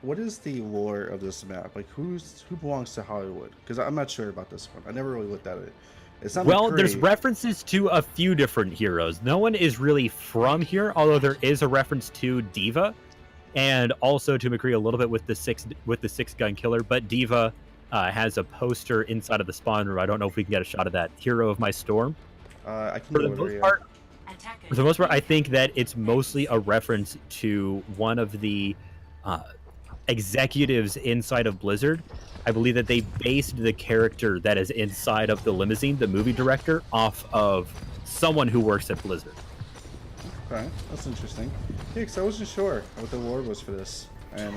what is the lore of this map? Like who belongs to Hollywood? Because I'm not sure about this one. I never really looked at it. It's not well, McCree. There's references to a few different heroes. No one is really from here, although there is a reference to Diva, and also to McCree a little bit with the six gun killer. But Diva has a poster inside of the spawn room. I don't know if we can get a shot of that. Hero of my storm. I can For go the over most here. part, for the most part, I think that it's mostly a reference to one of the executives inside of Blizzard. I believe that they based the character that is inside of the limousine, the movie director, off of someone who works at Blizzard. Okay, that's interesting. Yeah, because I wasn't sure what the lore was for this. And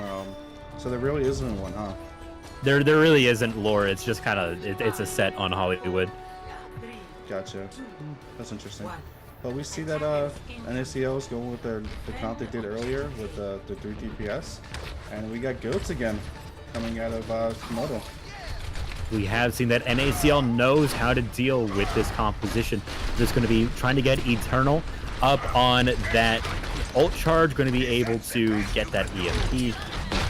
so there really isn't one, huh? There really isn't lore. It's just kind of it's a set on Hollywood. Gotcha. That's interesting. But we see that NaCL is going with the comp they did earlier with the 3 DPS. And we got GOATs again coming out of Komodo. We have seen that NaCL knows how to deal with this composition. Just going to be trying to get Eternal up on that ult charge, going to be able to get that EMP.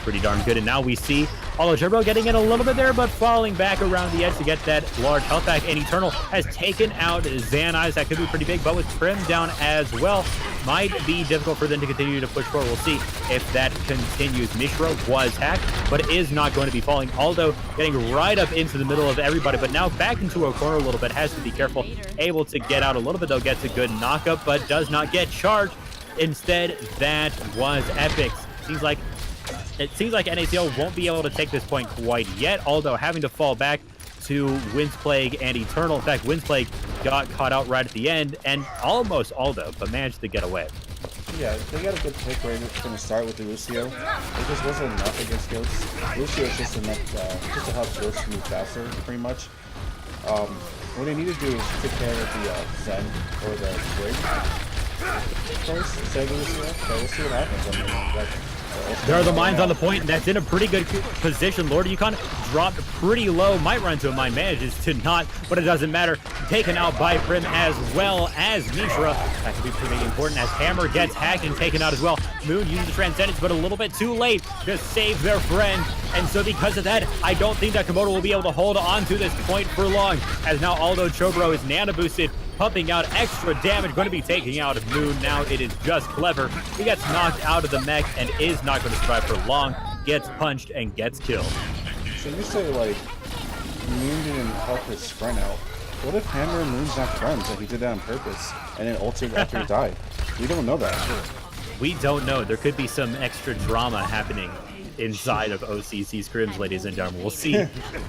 Pretty darn good. And now we see Turbo getting in a little bit there, but falling back around the edge to get that large health back. And Eternal has taken out Xaneyes. That could be pretty big, but with Prim down as well, might be difficult for them to continue to push forward. We'll see if that continues. Mishra was hacked, but is not going to be falling. Aldo getting right up into the middle of everybody, but now back into a corner a little bit. Has to be careful. Able to get out a little bit, though. Gets a good knockup, but does not get charged. Instead, that was Epic's. It seems like NaCL won't be able to take this point quite yet, although having to fall back to Windsplague and Eternal. In fact, Windsplague got caught out right at the end, and almost Aldo, but managed to get away. Yeah, they got a good pick right from the start with the Lucio. It just wasn't enough against GOATs. Lucio is just enough just to help GOATs move faster, pretty much. What they need to do is take care of the Zen or the Twig first, instead of the Lucio. So we'll see what happens. I mean, There are the mines on the point, and that's in a pretty good position. Lord Yukon dropped pretty low, might run to a mine, manages to not, but it doesn't matter. Taken out by Prim as well as Mishra. That could be pretty important as Hammer gets hacked and taken out as well. Moon uses the Transcendence, but a little bit too late to save their friend. And so because of that, I don't think that Komodo will be able to hold on to this point for long, as now Aldo Chobro is nano boosted, pumping out extra damage, going to be taking out Moon. Now it is just Clever. He gets knocked out of the mech and is not going to survive for long, gets punched and gets killed. So you say, like, Moon didn't help his friend out. What if Hammer and Moon's not friends and he did that on purpose and then ulted after he died? We don't know that. We don't know. There could be some extra drama happening inside of O.C.C. scrims, ladies and gentlemen. We'll see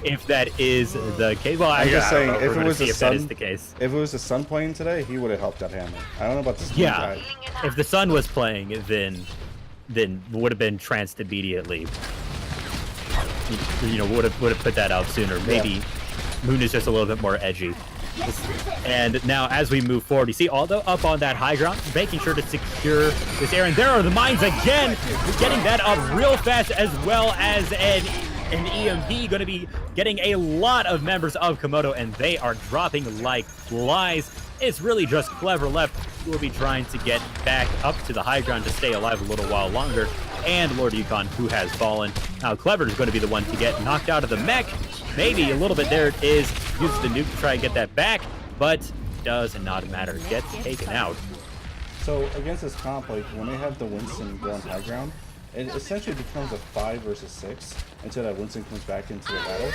if that is the case. Well, I'm just saying, if it was the sun, that is the case. If it was the sun playing today, he would have helped out Hammer. I don't know about this guy. If the sun was playing, then would have been tranced immediately. You know, would have put that out sooner. Maybe Moon is just a little bit more edgy. And now as we move forward, you see Aldo up on that high ground, making sure to secure this area. And there are the mines again, getting that up real fast, as well as an EMP. Going to be getting a lot of members of Komodo, and they are dropping like flies. It's really just Clever left, who will be trying to get back up to the high ground to stay alive a little while longer. And Lord Yukon, who has fallen. Now Clever is going to be the one to get knocked out of the mech. Maybe a little bit. There it is. Uses the nuke to try and get that back, but does not matter. Gets taken out. So against this comp, like when they have the Winston go on high ground, it essentially becomes a 5 versus 6 until that Winston comes back into the battle.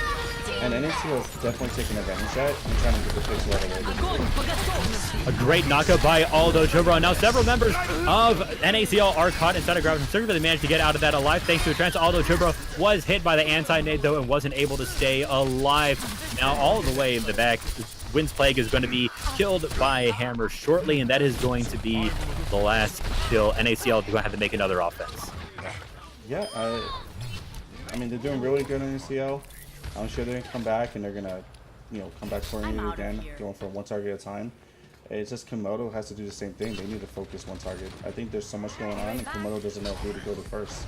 And NaCL is definitely taking advantage of that and trying to get the picks right away. A great knockup by Aldo Chubro. Now several members of NaCL are caught inside of Gravity Circuit, but they managed to get out of that alive thanks to a trance. Aldo Chubro was hit by the anti-nade though and wasn't able to stay alive. Now all the way in the back, Wind's Plague is going to be killed by Hammer shortly, and that is going to be the last kill. NaCL is going to have to make another offense. Yeah, I mean, they're doing really good in NaCL. I'm sure they're going to come back and they're going to, come back for it again, going for one target at a time. It's just Komodo has to do the same thing. They need to focus one target. I think there's so much going on, and Komodo doesn't know who to go to first.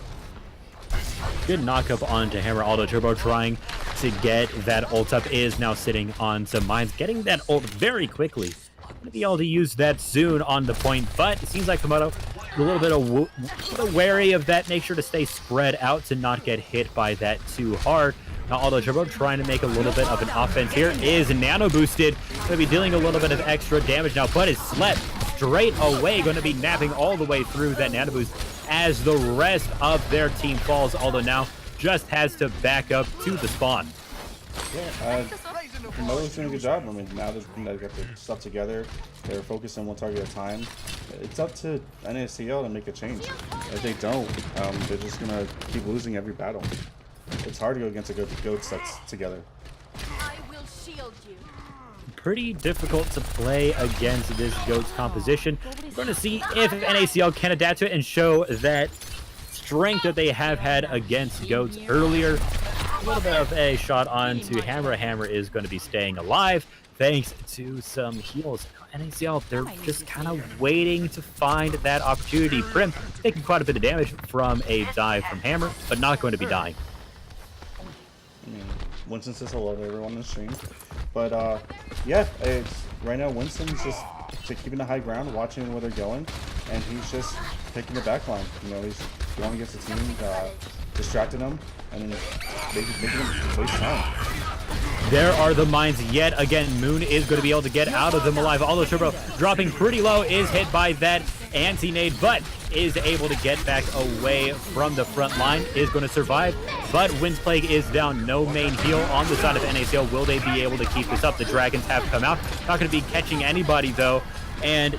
Good knockup onto Hammer. Aldo Turbo trying to get that ult up, is now sitting on some mines, getting that ult very quickly. Going to be able to use that soon on the point, but it seems like Komodo a little bit wary of that. Make sure to stay spread out to not get hit by that too hard. Now Aldo Turbo trying to make a little bit of an offense here, is nano boosted. Going to be dealing a little bit of extra damage now, but is slept straight away. Going to be napping all the way through that nano boost as the rest of their team falls. Aldo now just has to back up to the spawn. Yeah, Komodo's doing a good job. I mean, now they've got their stuff together. They're focused on one target at a time. It's up to NaCL to make a change. If they don't, they're just going to keep losing every battle. It's hard to go against a GOATS that's together. I will shield you. Pretty difficult to play against this GOATS composition. We're going to see if NaCL can adapt to it and show that strength that they have had against GOATS earlier. A little bit of a shot onto Hammer. Hammer is going to be staying alive thanks to some heals. NaCL, they're just kind of waiting to find that opportunity. Prim taking quite a bit of damage from a dive from Hammer, but not going to be dying. Winston says hello to everyone on the stream. But yeah, right now Winston's just keeping the high ground, watching where they're going, and he's just picking the back line. He's going against the team, distracting them, and then making them waste time. There are the mines yet again. Moon is going to be able to get out of them alive. Aldo Turbo dropping pretty low, is hit by that anti-nade, but is able to get back away from the front line, is going to survive. But Wind's Plague is down. No main heal on the side of NaCL. Will they be able to keep this up? The Dragons have come out. Not going to be catching anybody though. And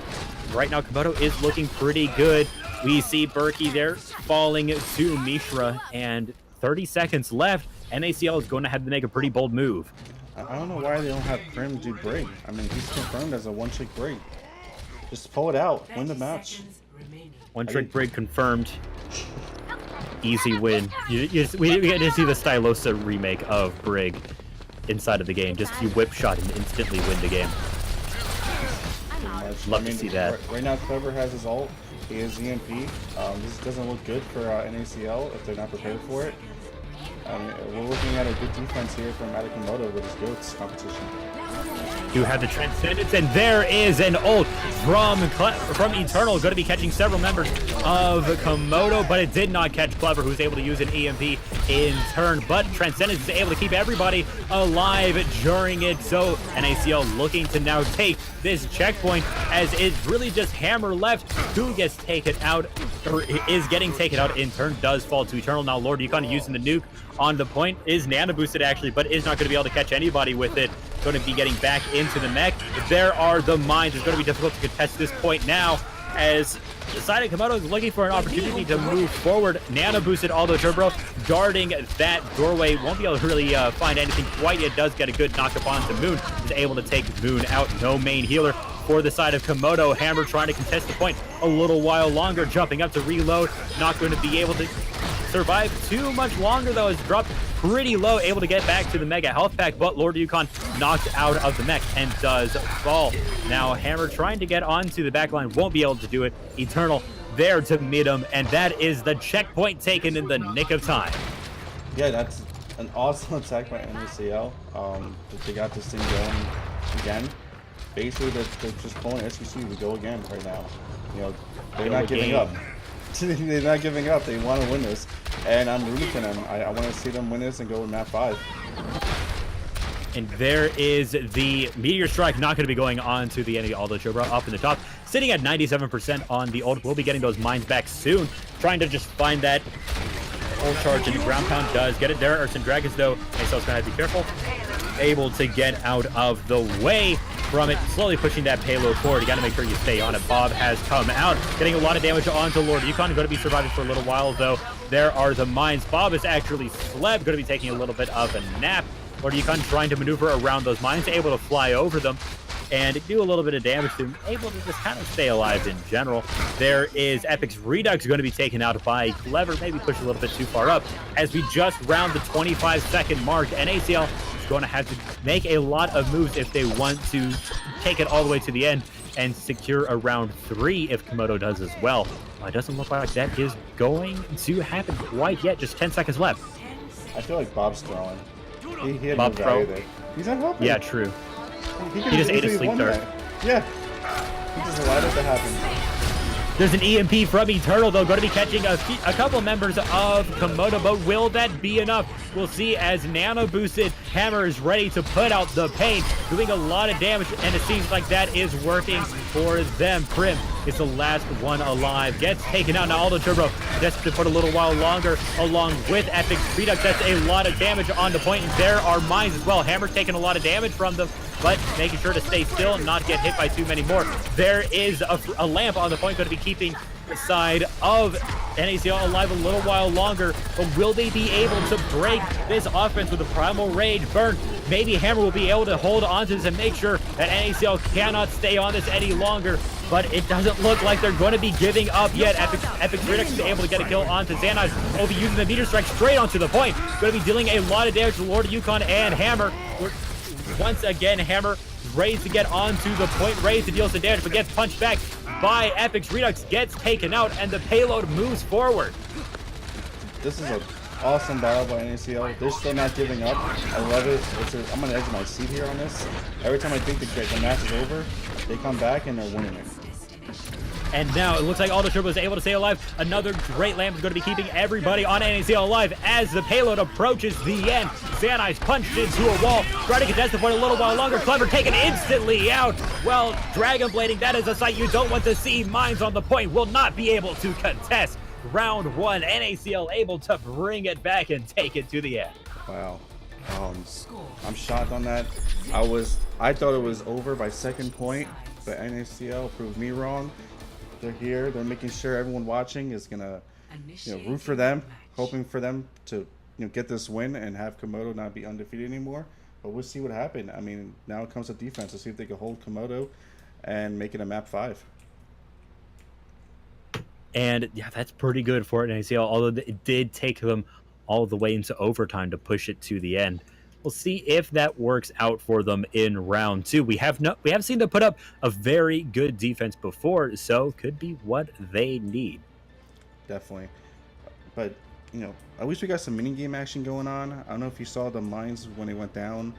right now Komodo is looking pretty good. We see Berkey there falling to Mishra, and 30 seconds left. NaCL is going to have to make a pretty bold move. I don't know why they don't have Prim do break. I mean, he's confirmed as a one-trick break. Just pull it out. Win the match. One trick break confirmed. Easy win. We get to see the Stylosa remake of Brig inside of the game. Just you whip shot and instantly win the game. Love to see that. Right now, Clever has his ult. He has EMP. This doesn't look good for NaCL if they're not prepared for it. We're looking at a good defense here from Komodo with his GOATS competition. You have the Transcendence, and there is an ult from Eternal. Going to be catching several members of Komodo, but it did not catch Clever, who's able to use an EMP in turn. But Transcendence is able to keep everybody alive during it. So NaCL looking to now take this checkpoint, as it's really just Hammer left, who gets taken out, or is getting taken out in turn, does fall to Eternal. Now Lord Yukon using the nuke on the point, is nano boosted actually, but is not going to be able to catch anybody with it. Going to be getting back into the mech. There are the mines. It's going to be difficult to contest this point now, as decided Komodo is looking for an opportunity to move forward. Nano boosted Aldo Turbo guarding that doorway. Won't be able to really find anything quite yet. Does get a good knock up onto Moon. Is able to take Moon out. No main healer for the side of Komodo. Hammer trying to contest the point a little while longer. Jumping up to reload. Not going to be able to survive too much longer though. Is dropped pretty low, able to get back to the mega health pack, but Lord Yukon knocked out of the mech and does fall. Now Hammer trying to get onto the back line, won't be able to do it. Eternal there to meet him, and that is the checkpoint taken in the nick of time. Yeah, that's an awesome attack by NaCL. They got this thing going again. Basically, they're just pulling S.C.C. to go again right now. They're not giving up. They're not giving up. They want to win this, and I'm rooting for them. I want to see them win this and go with map 5. And there is the Meteor Strike, not going to be going on to the enemy Aldo Chobra up in the top. Sitting at 97% on the ult. We'll be getting those mines back soon. Trying to just find that ult charge, and ground pound does get it. There are some dragons, though. NaCL's going to have to be careful. Able to get out of the way from it, slowly pushing that payload forward. You got to make sure you stay on it. Bob has come out, getting a lot of damage onto Lord Yukon. Going to be surviving for a little while, though. There are the mines. Bob is actually slept. Going to be taking a little bit of a nap. Lord Yukon trying to maneuver around those mines, able to fly over them and do a little bit of damage to him, able to just kind of stay alive in general. There is Epic's Redux going to be taken out by Clever, maybe push a little bit too far up. As we just round the 25-second mark, NaCL is going to have to make a lot of moves if they want to take it all the way to the end and secure a round 3 if Komodo does as well. It doesn't look like that is going to happen quite yet. Just 10 seconds left. I feel like Bob's throwing. He had Bob no value there. He's not helping. Yeah, true. He He just ate a sleep dart. Yeah. He just allowed it to happen. There's an EMP from Eternal, though, going to be catching a couple members of Komodo, but will that be enough? We'll see as Nano Boosted Hammer is ready to put out the pain, doing a lot of damage, and it seems like that is working for them. Prim is the last one alive, gets taken out. Now Aldo Turbo just to put a little while longer, along with Epic's Redux. That's a lot of damage on the point, and there are mines as well. Hammer's taking a lot of damage from them, but making sure to stay still and not get hit by too many more. There is a lamp on the point, going to be keeping the side of NaCL alive a little while longer, but will they be able to break this offense with a Primal Rage burn? Maybe Hammer will be able to hold on to this and make sure that NaCL cannot stay on this any longer, but it doesn't look like they're going to be giving up yet. Epic Redux is able to get a kill onto Xanax. Will be using the Meteor Strike straight onto the point. Going to be dealing a lot of damage to Lord Yukon and Hammer. Once again, Hammer raised to get onto the point, raised to deal some damage, but gets punched back by Epic's Redux, gets taken out, and the payload moves forward. This is an awesome battle by NaCL. They're still not giving up. I love it. I'm on the edge of my seat here on this. Every time I think the match is over, they come back and they're winning it. And now it looks like Aldo Turbo is able to stay alive. Another great lamp is going to be keeping everybody on NaCL alive as the payload approaches the end. Xani's punched into a wall, trying to contest the point a little while longer. Clever taken instantly out. Well, Dragon Blading, that is a sight you don't want to see. Mines on the point will not be able to contest. Round 1, NaCL able to bring it back and take it to the end. Wow. I'm shocked on that. I thought it was over by second point, but NaCL proved me wrong. They're here. They're making sure everyone watching is gonna, root for them, hoping for them to, get this win and have Komodo not be undefeated anymore. But we'll see what happens. I mean, now it comes to defense to see if they can hold Komodo and make it a map 5. And yeah, that's pretty good for NaCL, although it did take them all the way into overtime to push it to the end. We'll see if that works out for them in round 2. We have seen them put up a very good defense before, so could be what they need. Definitely. But, at least we got some mini game action going on. I don't know if you saw the mines when they went down,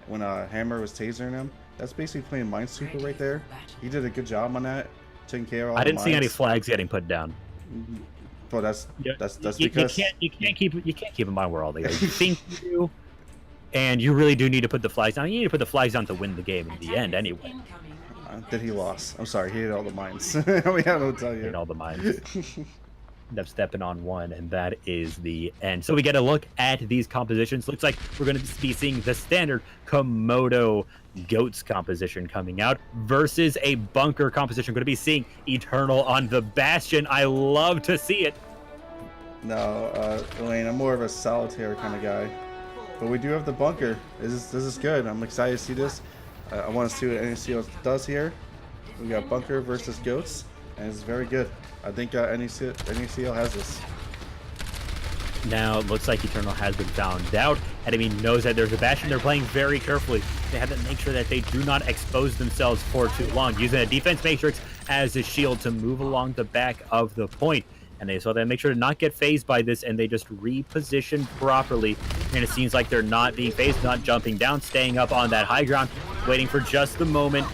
when Hammer was tasering them. That's basically playing Minesweeper right there. He did a good job on that, taking care of all I the didn't see any flags getting put down. Well, that's because you can't keep in mind where all they are. You think you do, and you really do need to put the flags down. You need to put the flags down to win the game in the end, anyway. That he lost. I'm sorry, he hit all the mines. We have to tell you. Hit all the mines. End up stepping on one, and that is the end. So we get a look at these compositions. Looks like we're going to be seeing the standard Komodo Goats composition coming out versus a bunker composition. Going to be seeing Eternal on the Bastion. I love to see it. No, Elaine, I'm more of a solitaire kind of guy. But we do have the bunker. This is good. I'm excited to see this. I want to see what NaCL does here. We got bunker versus goats, and it's very good. I think NaCL has this. Now, it looks like Eternal has been found out. Enemy knows that there's a Bastion. They're playing very carefully. They have to make sure that they do not expose themselves for too long, using a defense matrix as a shield to move along the back of the point. And they make sure to not get phased by this, and they just reposition properly. And it seems like they're not being phased, not jumping down, staying up on that high ground, waiting for just the moment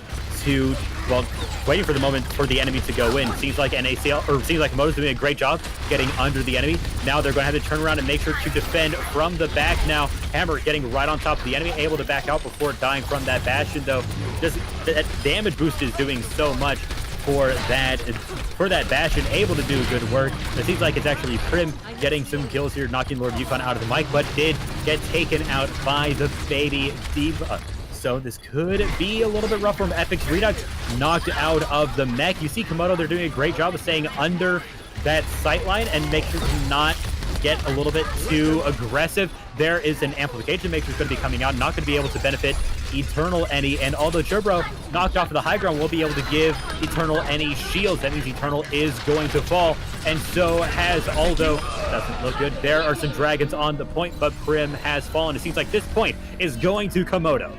to, well, waiting for the moment for the enemy to go in. Seems like NaCL, or seems like Komodo's doing a great job getting under the enemy. Now they're going to have to turn around and make sure to defend from the back now. Hammer getting right on top of the enemy, able to back out before dying from that Bastion, though. Just that damage boost is doing so much for that Bastion, able to do good work. It seems like it's actually Prim getting some kills here, knocking Lord Yukon out of the mic, but did get taken out by the baby Diva. So this could be a little bit rough from Epic's Redux, knocked out of the mech. You see Komodo, they're doing a great job of staying under that sight line and make sure to not get a little bit too aggressive. There is an amplification matrix going to be coming out, not going to be able to benefit Eternal any, and although Chubro knocked off of the high ground, will be able to give Eternal any shields. That means Eternal is going to fall, and so has Aldo. Doesn't look good. There are some dragons on the point, but Prim has fallen. It seems like this point is going to Komodo.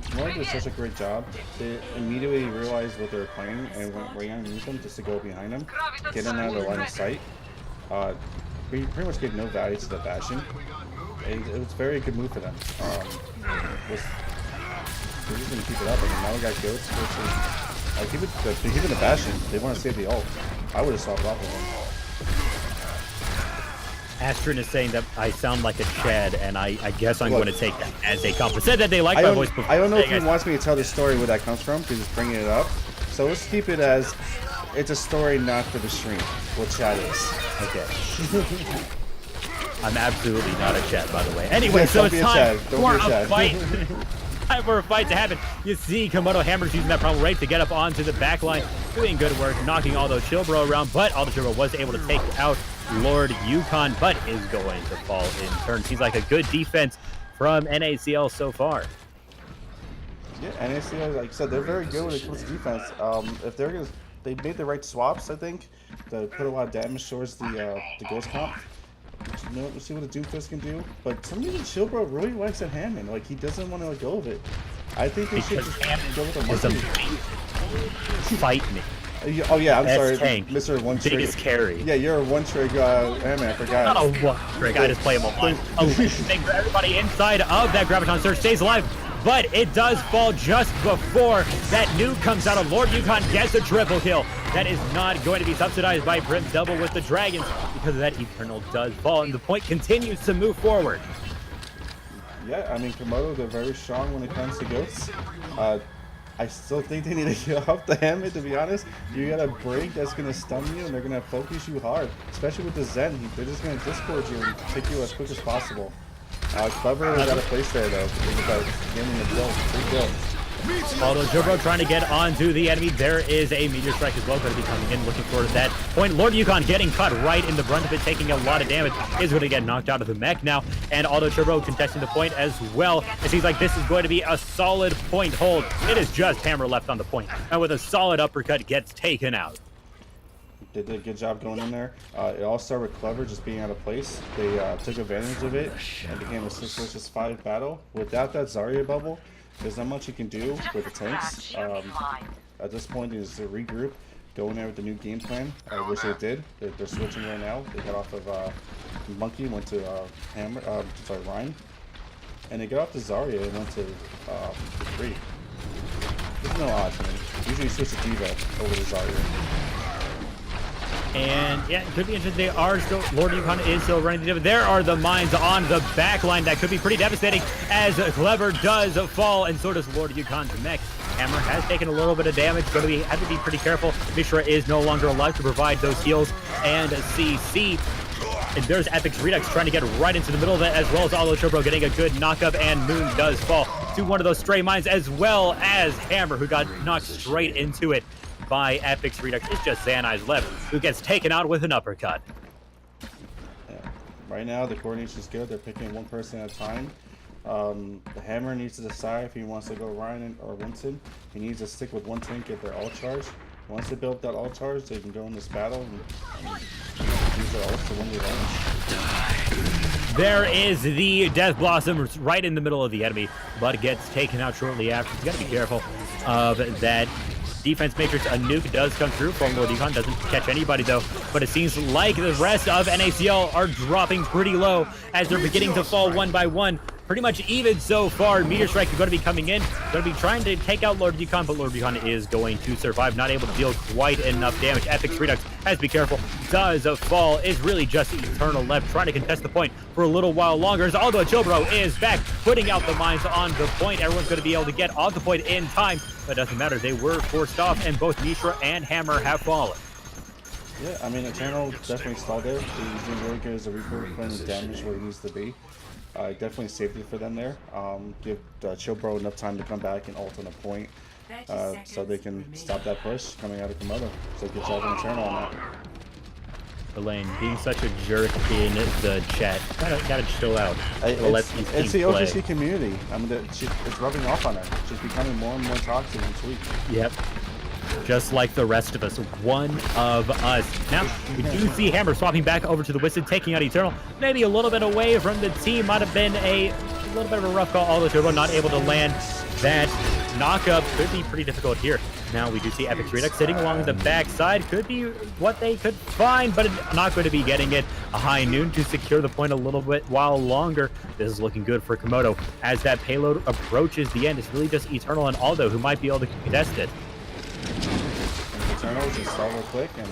Komodo did such a great job. They immediately realized what they were playing and went right underneath them just to go behind them, get them out of their line of sight. We pretty much gave no value to the Bastion. It was a very good move for them. They're just gonna keep it up. I mean, now we got goats versus keeping the Bastion. They want to save the ult. I would have stopped off with them. Astrid is saying that I sound like a Chad, and I guess I'm going to take that as a compliment. Said that they like my voice before. I don't know if he wants me to tell the story where that comes from, because he's bringing it up. So let's keep it as it's a story not for the stream. What Chad is. Okay. I'm absolutely not a Chad, by the way. Anyway, Yeah, so it's time for a a fight. Time for a fight to happen. You see Komodo Hammer's using that problem right to get up onto the back line, doing good work, knocking Aldo Chilbro around, but Aldo Chilbro was able to take out Lord Yukon, but is going to fall in turn. Seems like a good defense from NaCL so far. Yeah, NaCL, like I said, they're very good when it comes to defense. If they made the right swaps, I think, to put a lot of damage towards the Ghost comp. You know, we'll see what a Doomfist can do. But some reason Chilbro really likes that Hammond. Like, he doesn't want to let go of it. I think they should just go with a monkey. Fight me. Oh yeah, I'm sorry, tank. Mr. One Trick. Biggest carry. Yeah, you're a one trick Hammond, I forgot. Not a one trick, I just play him a lot. Thank for everybody inside of that Graviton Surge stays alive. But it does fall just before that nuke comes out of Lord Yukon, gets a triple kill. That is not going to be subsidized by Prim double with the Dragons. Because of that, Eternal does fall, and the point continues to move forward. Yeah, I mean, Komodo, they're very strong when it comes to ghosts. I still think they need to get off the Hammond, to be honest. You got a break that's going to stun you, and they're going to focus you hard. Especially with the Zen, they're just going to discord you and take you as quick as possible. Clever got a place there, though. Getting the build, free build. Although Jobro trying to get onto the enemy, there is a Meteor Strike as well going to be coming in, looking for that point. Lord Yukon getting cut right in the brunt of it, taking a lot of damage, is going to get knocked out of the mech now. And Aldo Jobro contesting the point as well. It seems like this is going to be a solid point hold. It is just Hammer left on the point, and with a solid uppercut, gets taken out. They did a good job going in there. It all started with Clever just being out of place. They took advantage of it and became a 6 versus 5 battle. Without that Zarya bubble, there's not much you can do with the tanks. At this point, is to regroup, go in there with the new game plan, which they did. They're switching right now. They got off of Monkey, went to Ryan. And they got off to Zarya and went to 3. There's no odds, man. Usually switch to Diva over to Zarya. And yeah, it could be interesting. They are still, Lord Yukon is still running the Diva. There are the mines on the back line that could be pretty devastating as Clever does fall, and so does Lord Yukon's mech. Hammer has taken a little bit of damage, going to be have to be pretty careful. Mishra is no longer alive to provide those heals, and CC. And there's Epic's Redux trying to get right into the middle of it, as well as Aldo Chobro getting a good knock-up, and Moon does fall to one of those stray mines, as well as Hammer, who got knocked straight into it by Epic's Redux. It's just Zanai's left, who gets taken out with an uppercut. Yeah. Right now, the coordination is good. They're picking one person at a time. The Hammer needs to decide if he wants to go Ryan or Winston. He needs to stick with one tank, get their ult charge. Once they build that ult charge, they can go in this battle and use their ult to win the advantage. There is the Death Blossom right in the middle of the enemy, but gets taken out shortly after. You got to be careful of that defense matrix. A nuke does come through from Lord Yukon, doesn't catch anybody though, but it seems like the rest of NaCL are dropping pretty low as they're beginning to fall one by one. pretty much even so far. Meteor Strike is going to be coming in, going to be trying to take out Lord Yukon, but Lord Yukon is going to survive, not able to deal quite enough damage. Epic's Redux has to be careful, does fall, is really just Eternal left, trying to contest the point for a little while longer. As Aldo Chilbro is back, putting out the mines on the point. Everyone's going to be able to get off the point in time, but it doesn't matter. They were forced off, and both Mishra and Hammer have fallen. Yeah, I mean, Eternal definitely stalled there. He's doing really good as a Reaper, putting the damage where he needs to be. Definitely safety for them there. Give Chilbro enough time to come back and ult on a point, so they can stop that push coming out of Komodo. So good job on Eternal on that. Elaine, being such a jerk in the chat, gotta chill out. It's the O.C.C community. I mean, it's rubbing off on her. She's becoming more and more toxic each week. Yep. Just like the rest of us, one of us. Now, we do see Hammer swapping back over to the Wizard, taking out Eternal. Maybe a little bit away from the team. Might have been a little bit of a rough call. Although Turbo not able to land that knockup. Could be pretty difficult here. Now, we do see Epic's Redux sitting along the backside. Could be what they could find, but not going to be getting it. A high noon to secure the point a little bit while longer. This is looking good for Komodo. As that payload approaches the end, it's really just Eternal and Aldo who might be able to contest it. Eternal just stall real quick and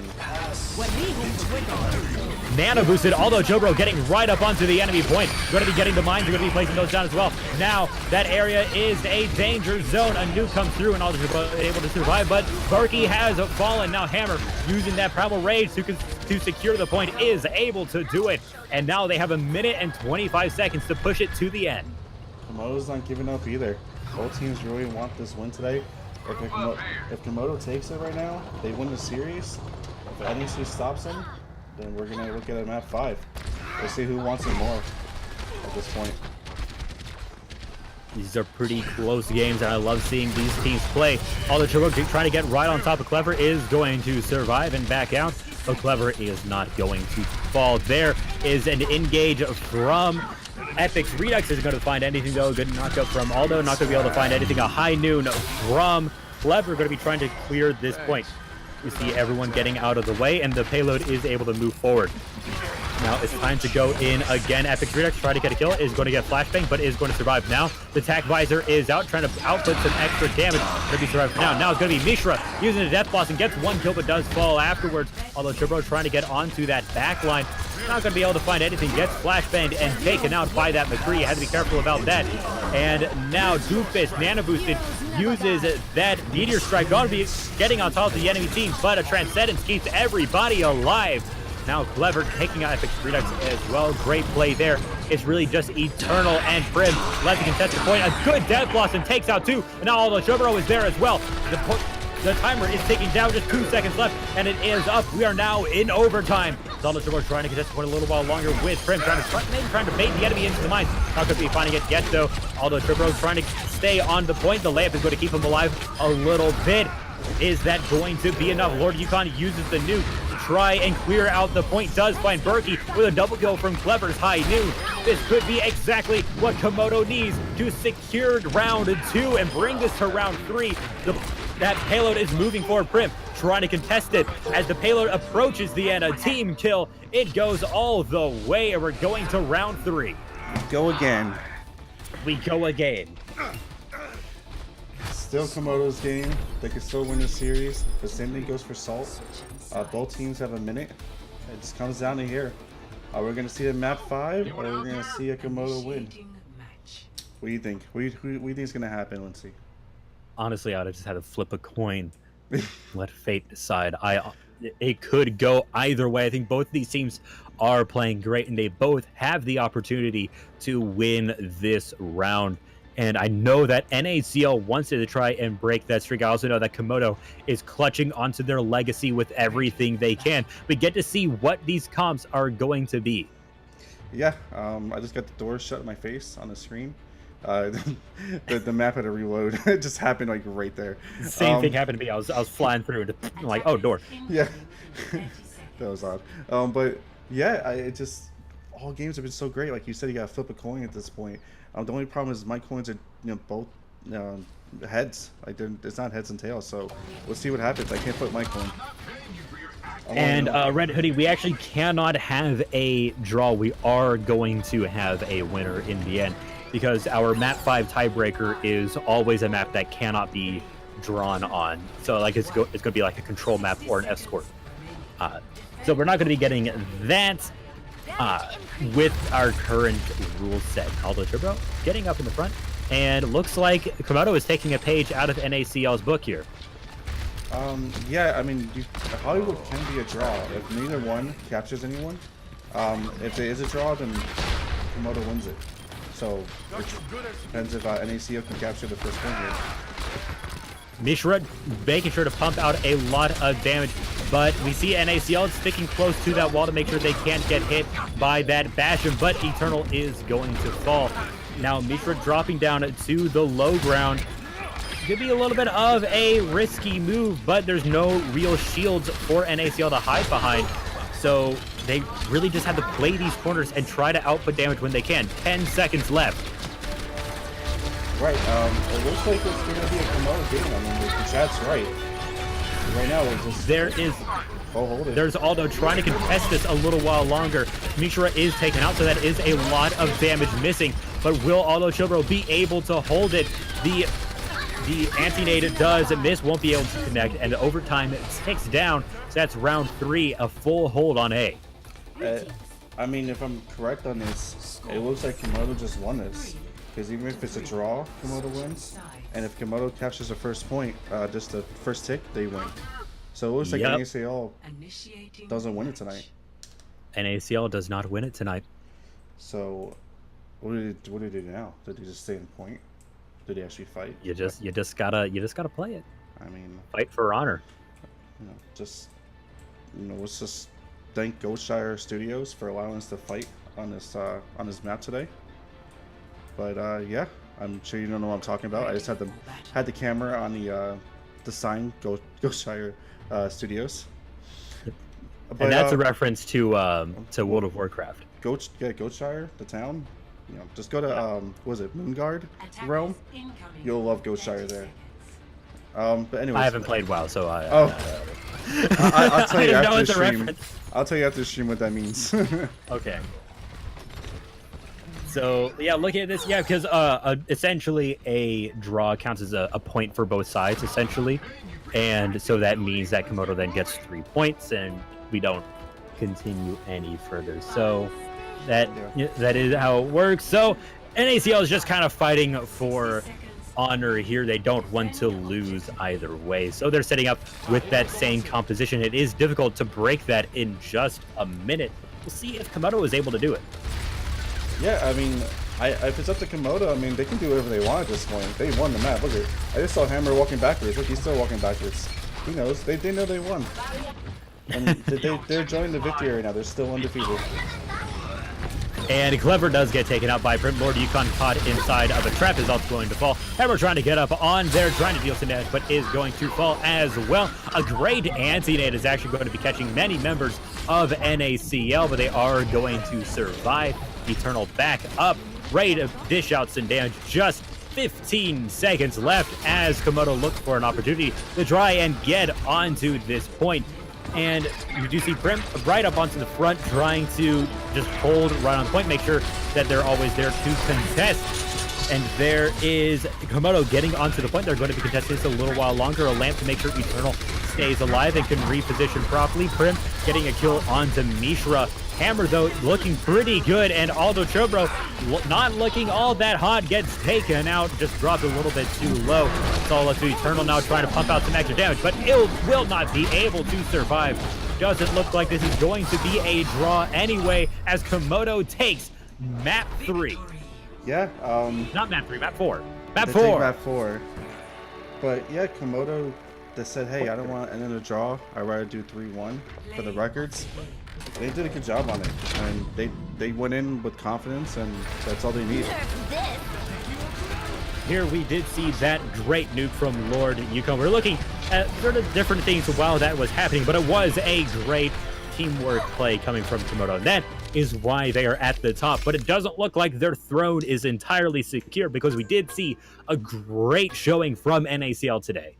Nano boosted, although Jobro getting right up onto the enemy point. Going to be getting the mines, going to be placing those down as well. Now, that area is a danger zone. A nuke comes through and Aldo Jobro able to survive, but Berkey has fallen. Now Hammer, using that Primal Rage to secure the point, is able to do it. And now they have 1 minute and 25 seconds to push it to the end. Komodo's not giving up either. Both teams really want this win today. If Komodo takes it right now, they win the series. If NEC stops them, then we're going to look at a map 5. We'll see who wants it more at this point. These are pretty close games, and I love seeing these teams play. Although Turbo trying to get right on top of Clever is going to survive and back out, but Clever is not going to fall. There is an engage from Epic's Redux. Isn't going to find anything though. Good knockup from Aldo. Not going to be able to find anything. A high noon from Clever. Going to be trying to clear this point. We see everyone getting out of the way, and the payload is able to move forward. Now it's time to go in again. Epic's Redux try to get a kill. Is going to get flashbang, but is going to survive now. The attack visor is out, trying to output some extra damage. Going to be survived for now. Now it's going to be Mishra using the death boss and gets 1 kill, but does fall afterwards. Although Turbo trying to get onto that back line. Not going to be able to find anything. Gets flashbanged and taken out by that McCree. Had to be careful about that. And now Doofus, nano boosted, uses that Meteor Strike. Going to be getting on top of the enemy team, but a Transcendence keeps everybody alive. Now Clever taking out Epic's Redux as well. Great play there. It's really just Eternal and Prim left to contest the point. A good death loss and takes out 2. And now Aldo Chobro is there as well. The timer is ticking down, just 2 seconds left, and it is up. We are now in overtime. Aldo Chobro trying to contest the point a little while longer with Prim, trying to bait the enemy into the mines. Not going to be finding it yet, though. Aldo Chobro trying to stay on the point. The layup is going to keep him alive a little bit. Is that going to be enough? Lord Yukon uses the nuke to try and clear out the point. Does find Berkey with a double kill from Clever's high noon. This could be exactly what Komodo needs to secure round 2 and bring this to round 3. That payload is moving forward. Prim trying to contest it as the payload approaches the end. A team kill. It goes all the way, and we're going to round 3. Go again. We go again. Still Komodo's game. They can still win the series. The same thing goes for Salt. Both teams have 1 minute. It just comes down to here. We're going to see a map 5, or we're going to see a Komodo win. What do you think? What do you think is going to happen, Lindsay? Honestly, I'd have just had to flip a coin. Let fate decide. It could go either way. I think both of these teams are playing great, and they both have the opportunity to win this round. And I know that NaCL wants to try and break that streak. I also know that Komodo is clutching onto their legacy with everything they can. We get to see what these comps are going to be. Yeah, I just got the door shut in my face on the screen. The map had to reload. It just happened like right there. Same thing happened to me. I was flying through and like, oh, door. Yeah, that was odd. But yeah, it just all games have been so great. Like you said, you got to flip a coin at this point. The only problem is my coins are both heads. Like it's not heads and tails. So we'll see what happens. I can't flip my coin. And Red Hoodie, we actually cannot have a draw. We are going to have a winner in the end. because our map 5 tiebreaker is always a map that cannot be drawn on. So like it's going to be like a control map or an escort. So we're not going to be getting that with our current rule set. Although Turbo getting up in the front, and looks like Komodo is taking a page out of NaCL's book here. Yeah, I mean, Hollywood can be a draw if neither one captures anyone. If it is a draw, then Komodo wins it. So it depends if NaCL can capture the first point here. Mishra making sure to pump out a lot of damage, but we see NaCL sticking close to that wall to make sure they can't get hit by that Bastion, but Eternal is going to fall. Now Mishra dropping down to the low ground. Could be a little bit of a risky move, but there's no real shields for NaCL to hide behind. So they really just have to play these corners and try to output damage when they can. 10 seconds left. Right, it looks like it's going to be a Komodo game. I mean, the chat's right. Right now, it's just... There's Aldo trying to contest this a little while longer. Mishra is taken out, so that is a lot of damage missing. But will Aldo Chobro be able to hold it? The anti-nade does miss, won't be able to connect, and overtime ticks down. So that's round 3, a full hold on A. I mean, if I'm correct on this, it looks like Komodo just won this. Because even if it's a draw, Komodo wins. And if Komodo captures the first point, just the first tick, they win. So it looks like NaCL doesn't win it tonight. NaCL does not win it tonight. So what do they do now? Did they just stay in point? Did they actually fight? You just gotta play it. I mean, fight for honor. Let's just thank Ghostshire Studios for allowing us to fight on this map today. But yeah, I'm sure you don't know what I'm talking about. I just had the camera on the sign Ghostshire Studios. But, and that's a reference to World of Warcraft. Ghostshire, the town. Just go to what was it, Moonguard Realm? You'll love Ghostshire there. But anyways, I haven't played WoW, so I'll tell you after the stream. I'll tell you after the stream what that means. Okay. So yeah, looking at this, yeah, because essentially a draw counts as a point for both sides, essentially, and so that means that Komodo then gets 3 points, and we don't continue any further. So that is how it works. So NaCL is just kind of fighting for honor here. They don't want to lose either way, so they're setting up with that same composition. It is difficult to break that in just a minute. We'll see if Komodo is able to do it. Yeah, I mean, if it's up to Komodo, I mean, they can do whatever they want at this point. They won the map. Look at it. I just saw Hammer walking backwards. Look, he's still walking backwards. He knows. They know they won. And they're enjoying the victory right now. They're still undefeated. And Clever does get taken out by Prim. Lord Yukon caught inside of a trap is also going to fall. Hammer trying to get up on there, trying to deal some damage, but is going to fall as well. A great anti-nade is actually going to be catching many members of NaCL, but they are going to survive. Eternal back up, ready to dish out some damage. Just 15 seconds left as Komodo looks for an opportunity to try and get onto this point. And you do see Prim right up onto the front, trying to just hold right on point, make sure that they're always there to contest. And there is Komodo getting onto the point. They're going to be contesting this a little while longer. A lamp to make sure Eternal stays alive and can reposition properly. Prim getting a kill onto Mishra. Hammer, though, looking pretty good, and Aldo Chobro not looking all that hot, gets taken out, just dropped a little bit too low. It's all up to Eternal now trying to pump out some extra damage, but it will not be able to survive. Doesn't look like this is going to be a draw anyway, as Komodo takes map 3. Yeah. Not map 3, map 4. Map they 4. take map 4. But yeah, Komodo, they said, hey, I don't want another draw. I'd rather do 3-1 for the records. They did a good job on it, and they went in with confidence, and that's all they need. Here we did see that great nuke from Lord Yukon. We're looking at sort of different things while that was happening, but it was a great teamwork play coming from Komodo. And that is why they are at the top, but it doesn't look like their throne is entirely secure, because we did see a great showing from NaCL today.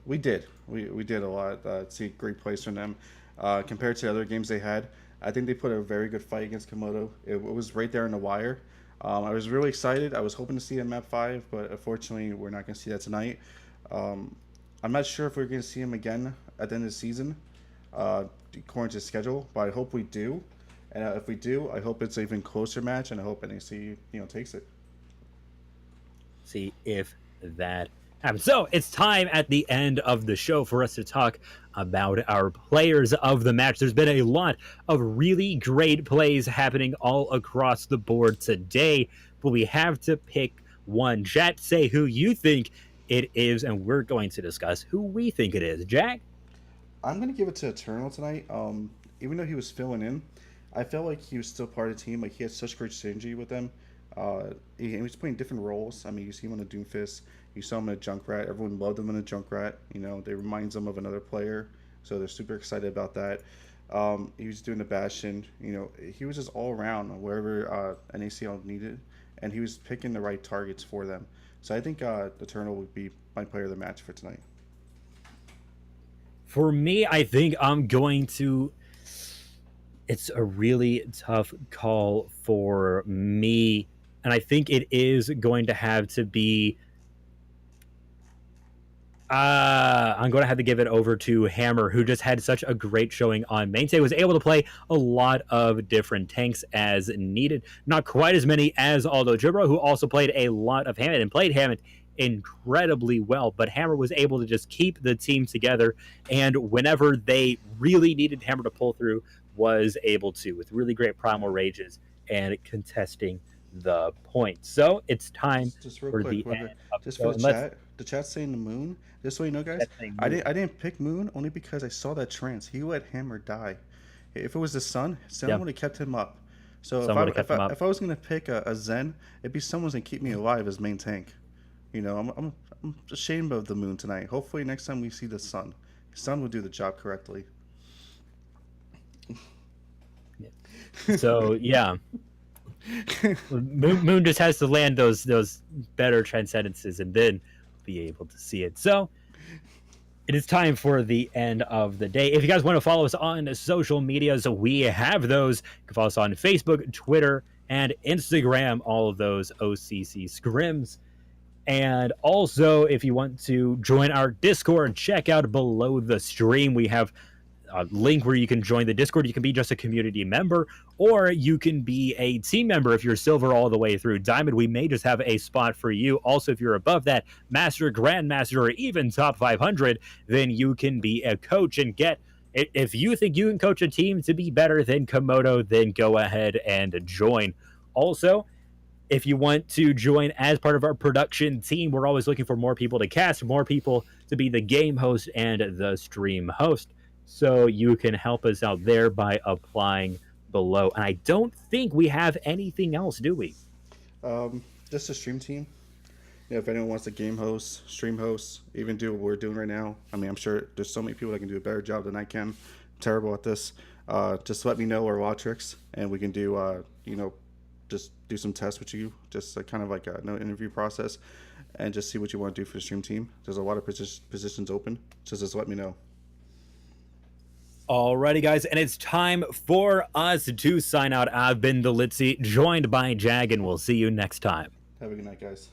We did. We did a lot. See great plays from them. Compared to other games they had, I think they put a very good fight against Komodo. It was right there in the wire. I was really excited. I was hoping to see him map 5, but unfortunately, we're not going to see that tonight. I'm not sure if we're going to see him again at the end of the season, according to the schedule, but I hope we do. And if we do, I hope it's an even closer match, and I hope NAC takes it. See if that happens. So it's time at the end of the show for us to talk about our players of the match. There's been a lot of really great plays happening all across the board today, but we have to pick one. Jack, say who you think it is, and we're going to discuss who we think it is. Jack? I'm going to give it to Eternal tonight. Even though he was filling in, I felt like he was still part of the team. Like, he had such great synergy with them. He was playing different roles. I mean, you see him on a Doomfist. You saw him in a Junkrat. Everyone loved him in a Junkrat. They reminds them of another player, so they're super excited about that. He was doing the Bastion. He was just all around wherever NaCL needed, and he was picking the right targets for them. So I think Eternal would be my player of the match for tonight. For me, I think I'm going to... It's a really tough call for me, and I think it is going to have to be... I'm going to have to give it over to Hammer, who just had such a great showing on main stage. Was able to play a lot of different tanks as needed. Not quite as many as Aldo Jibro, who also played a lot of Hammond and played Hammond incredibly well. But Hammer was able to just keep the team together, and whenever they really needed Hammer to pull through, was able to, with really great primal rages and contesting the point. So it's time just real for quick, the end of just the for the show. chat. The chat's saying the moon. Just so you know, guys, I didn't pick Moon only because I saw that trance. He let Hammer die. If it was the Sun would have kept him up. So if I was gonna pick a Zen, it'd be someone's gonna keep me alive as main tank. I'm ashamed of the Moon tonight. Hopefully next time we see the Sun will do the job correctly. So yeah. Moon just has to land those better transcendences and then be able to see it. So it is time for the end of the day. If you guys want to follow us on social medias, we have those. You can follow us on Facebook, Twitter, and Instagram. All of those O.C.C. scrims. And also, if you want to join our Discord, check out below the stream. We have a link where you can join the Discord. You can be just a community member, or you can be a team member if you're silver all the way through diamond. We may just have a spot for you. Also, if you're above that, master, grandmaster, or even top 500, then you can be a coach and get... If you think you can coach a team to be better than Komodo, then go ahead and join. Also, if you want to join as part of our production team, we're always looking for more people to cast, more people to be the game host and the stream host. So you can help us out there by applying below. And I don't think we have anything else, do we? Just a stream team. If anyone wants to game host, stream host, even do what we're doing right now. I mean, I'm sure there's so many people that can do a better job than I can. I'm terrible at this. Just let me know our raw tricks, and we can do, just do some tests with you. Just kind of like no interview process, and just see what you want to do for the stream team. There's a lot of positions open. Just let me know. Alrighty, guys, and it's time for us to sign out. I've been the Litzy, joined by Jag, and we'll see you next time. Have a good night, guys.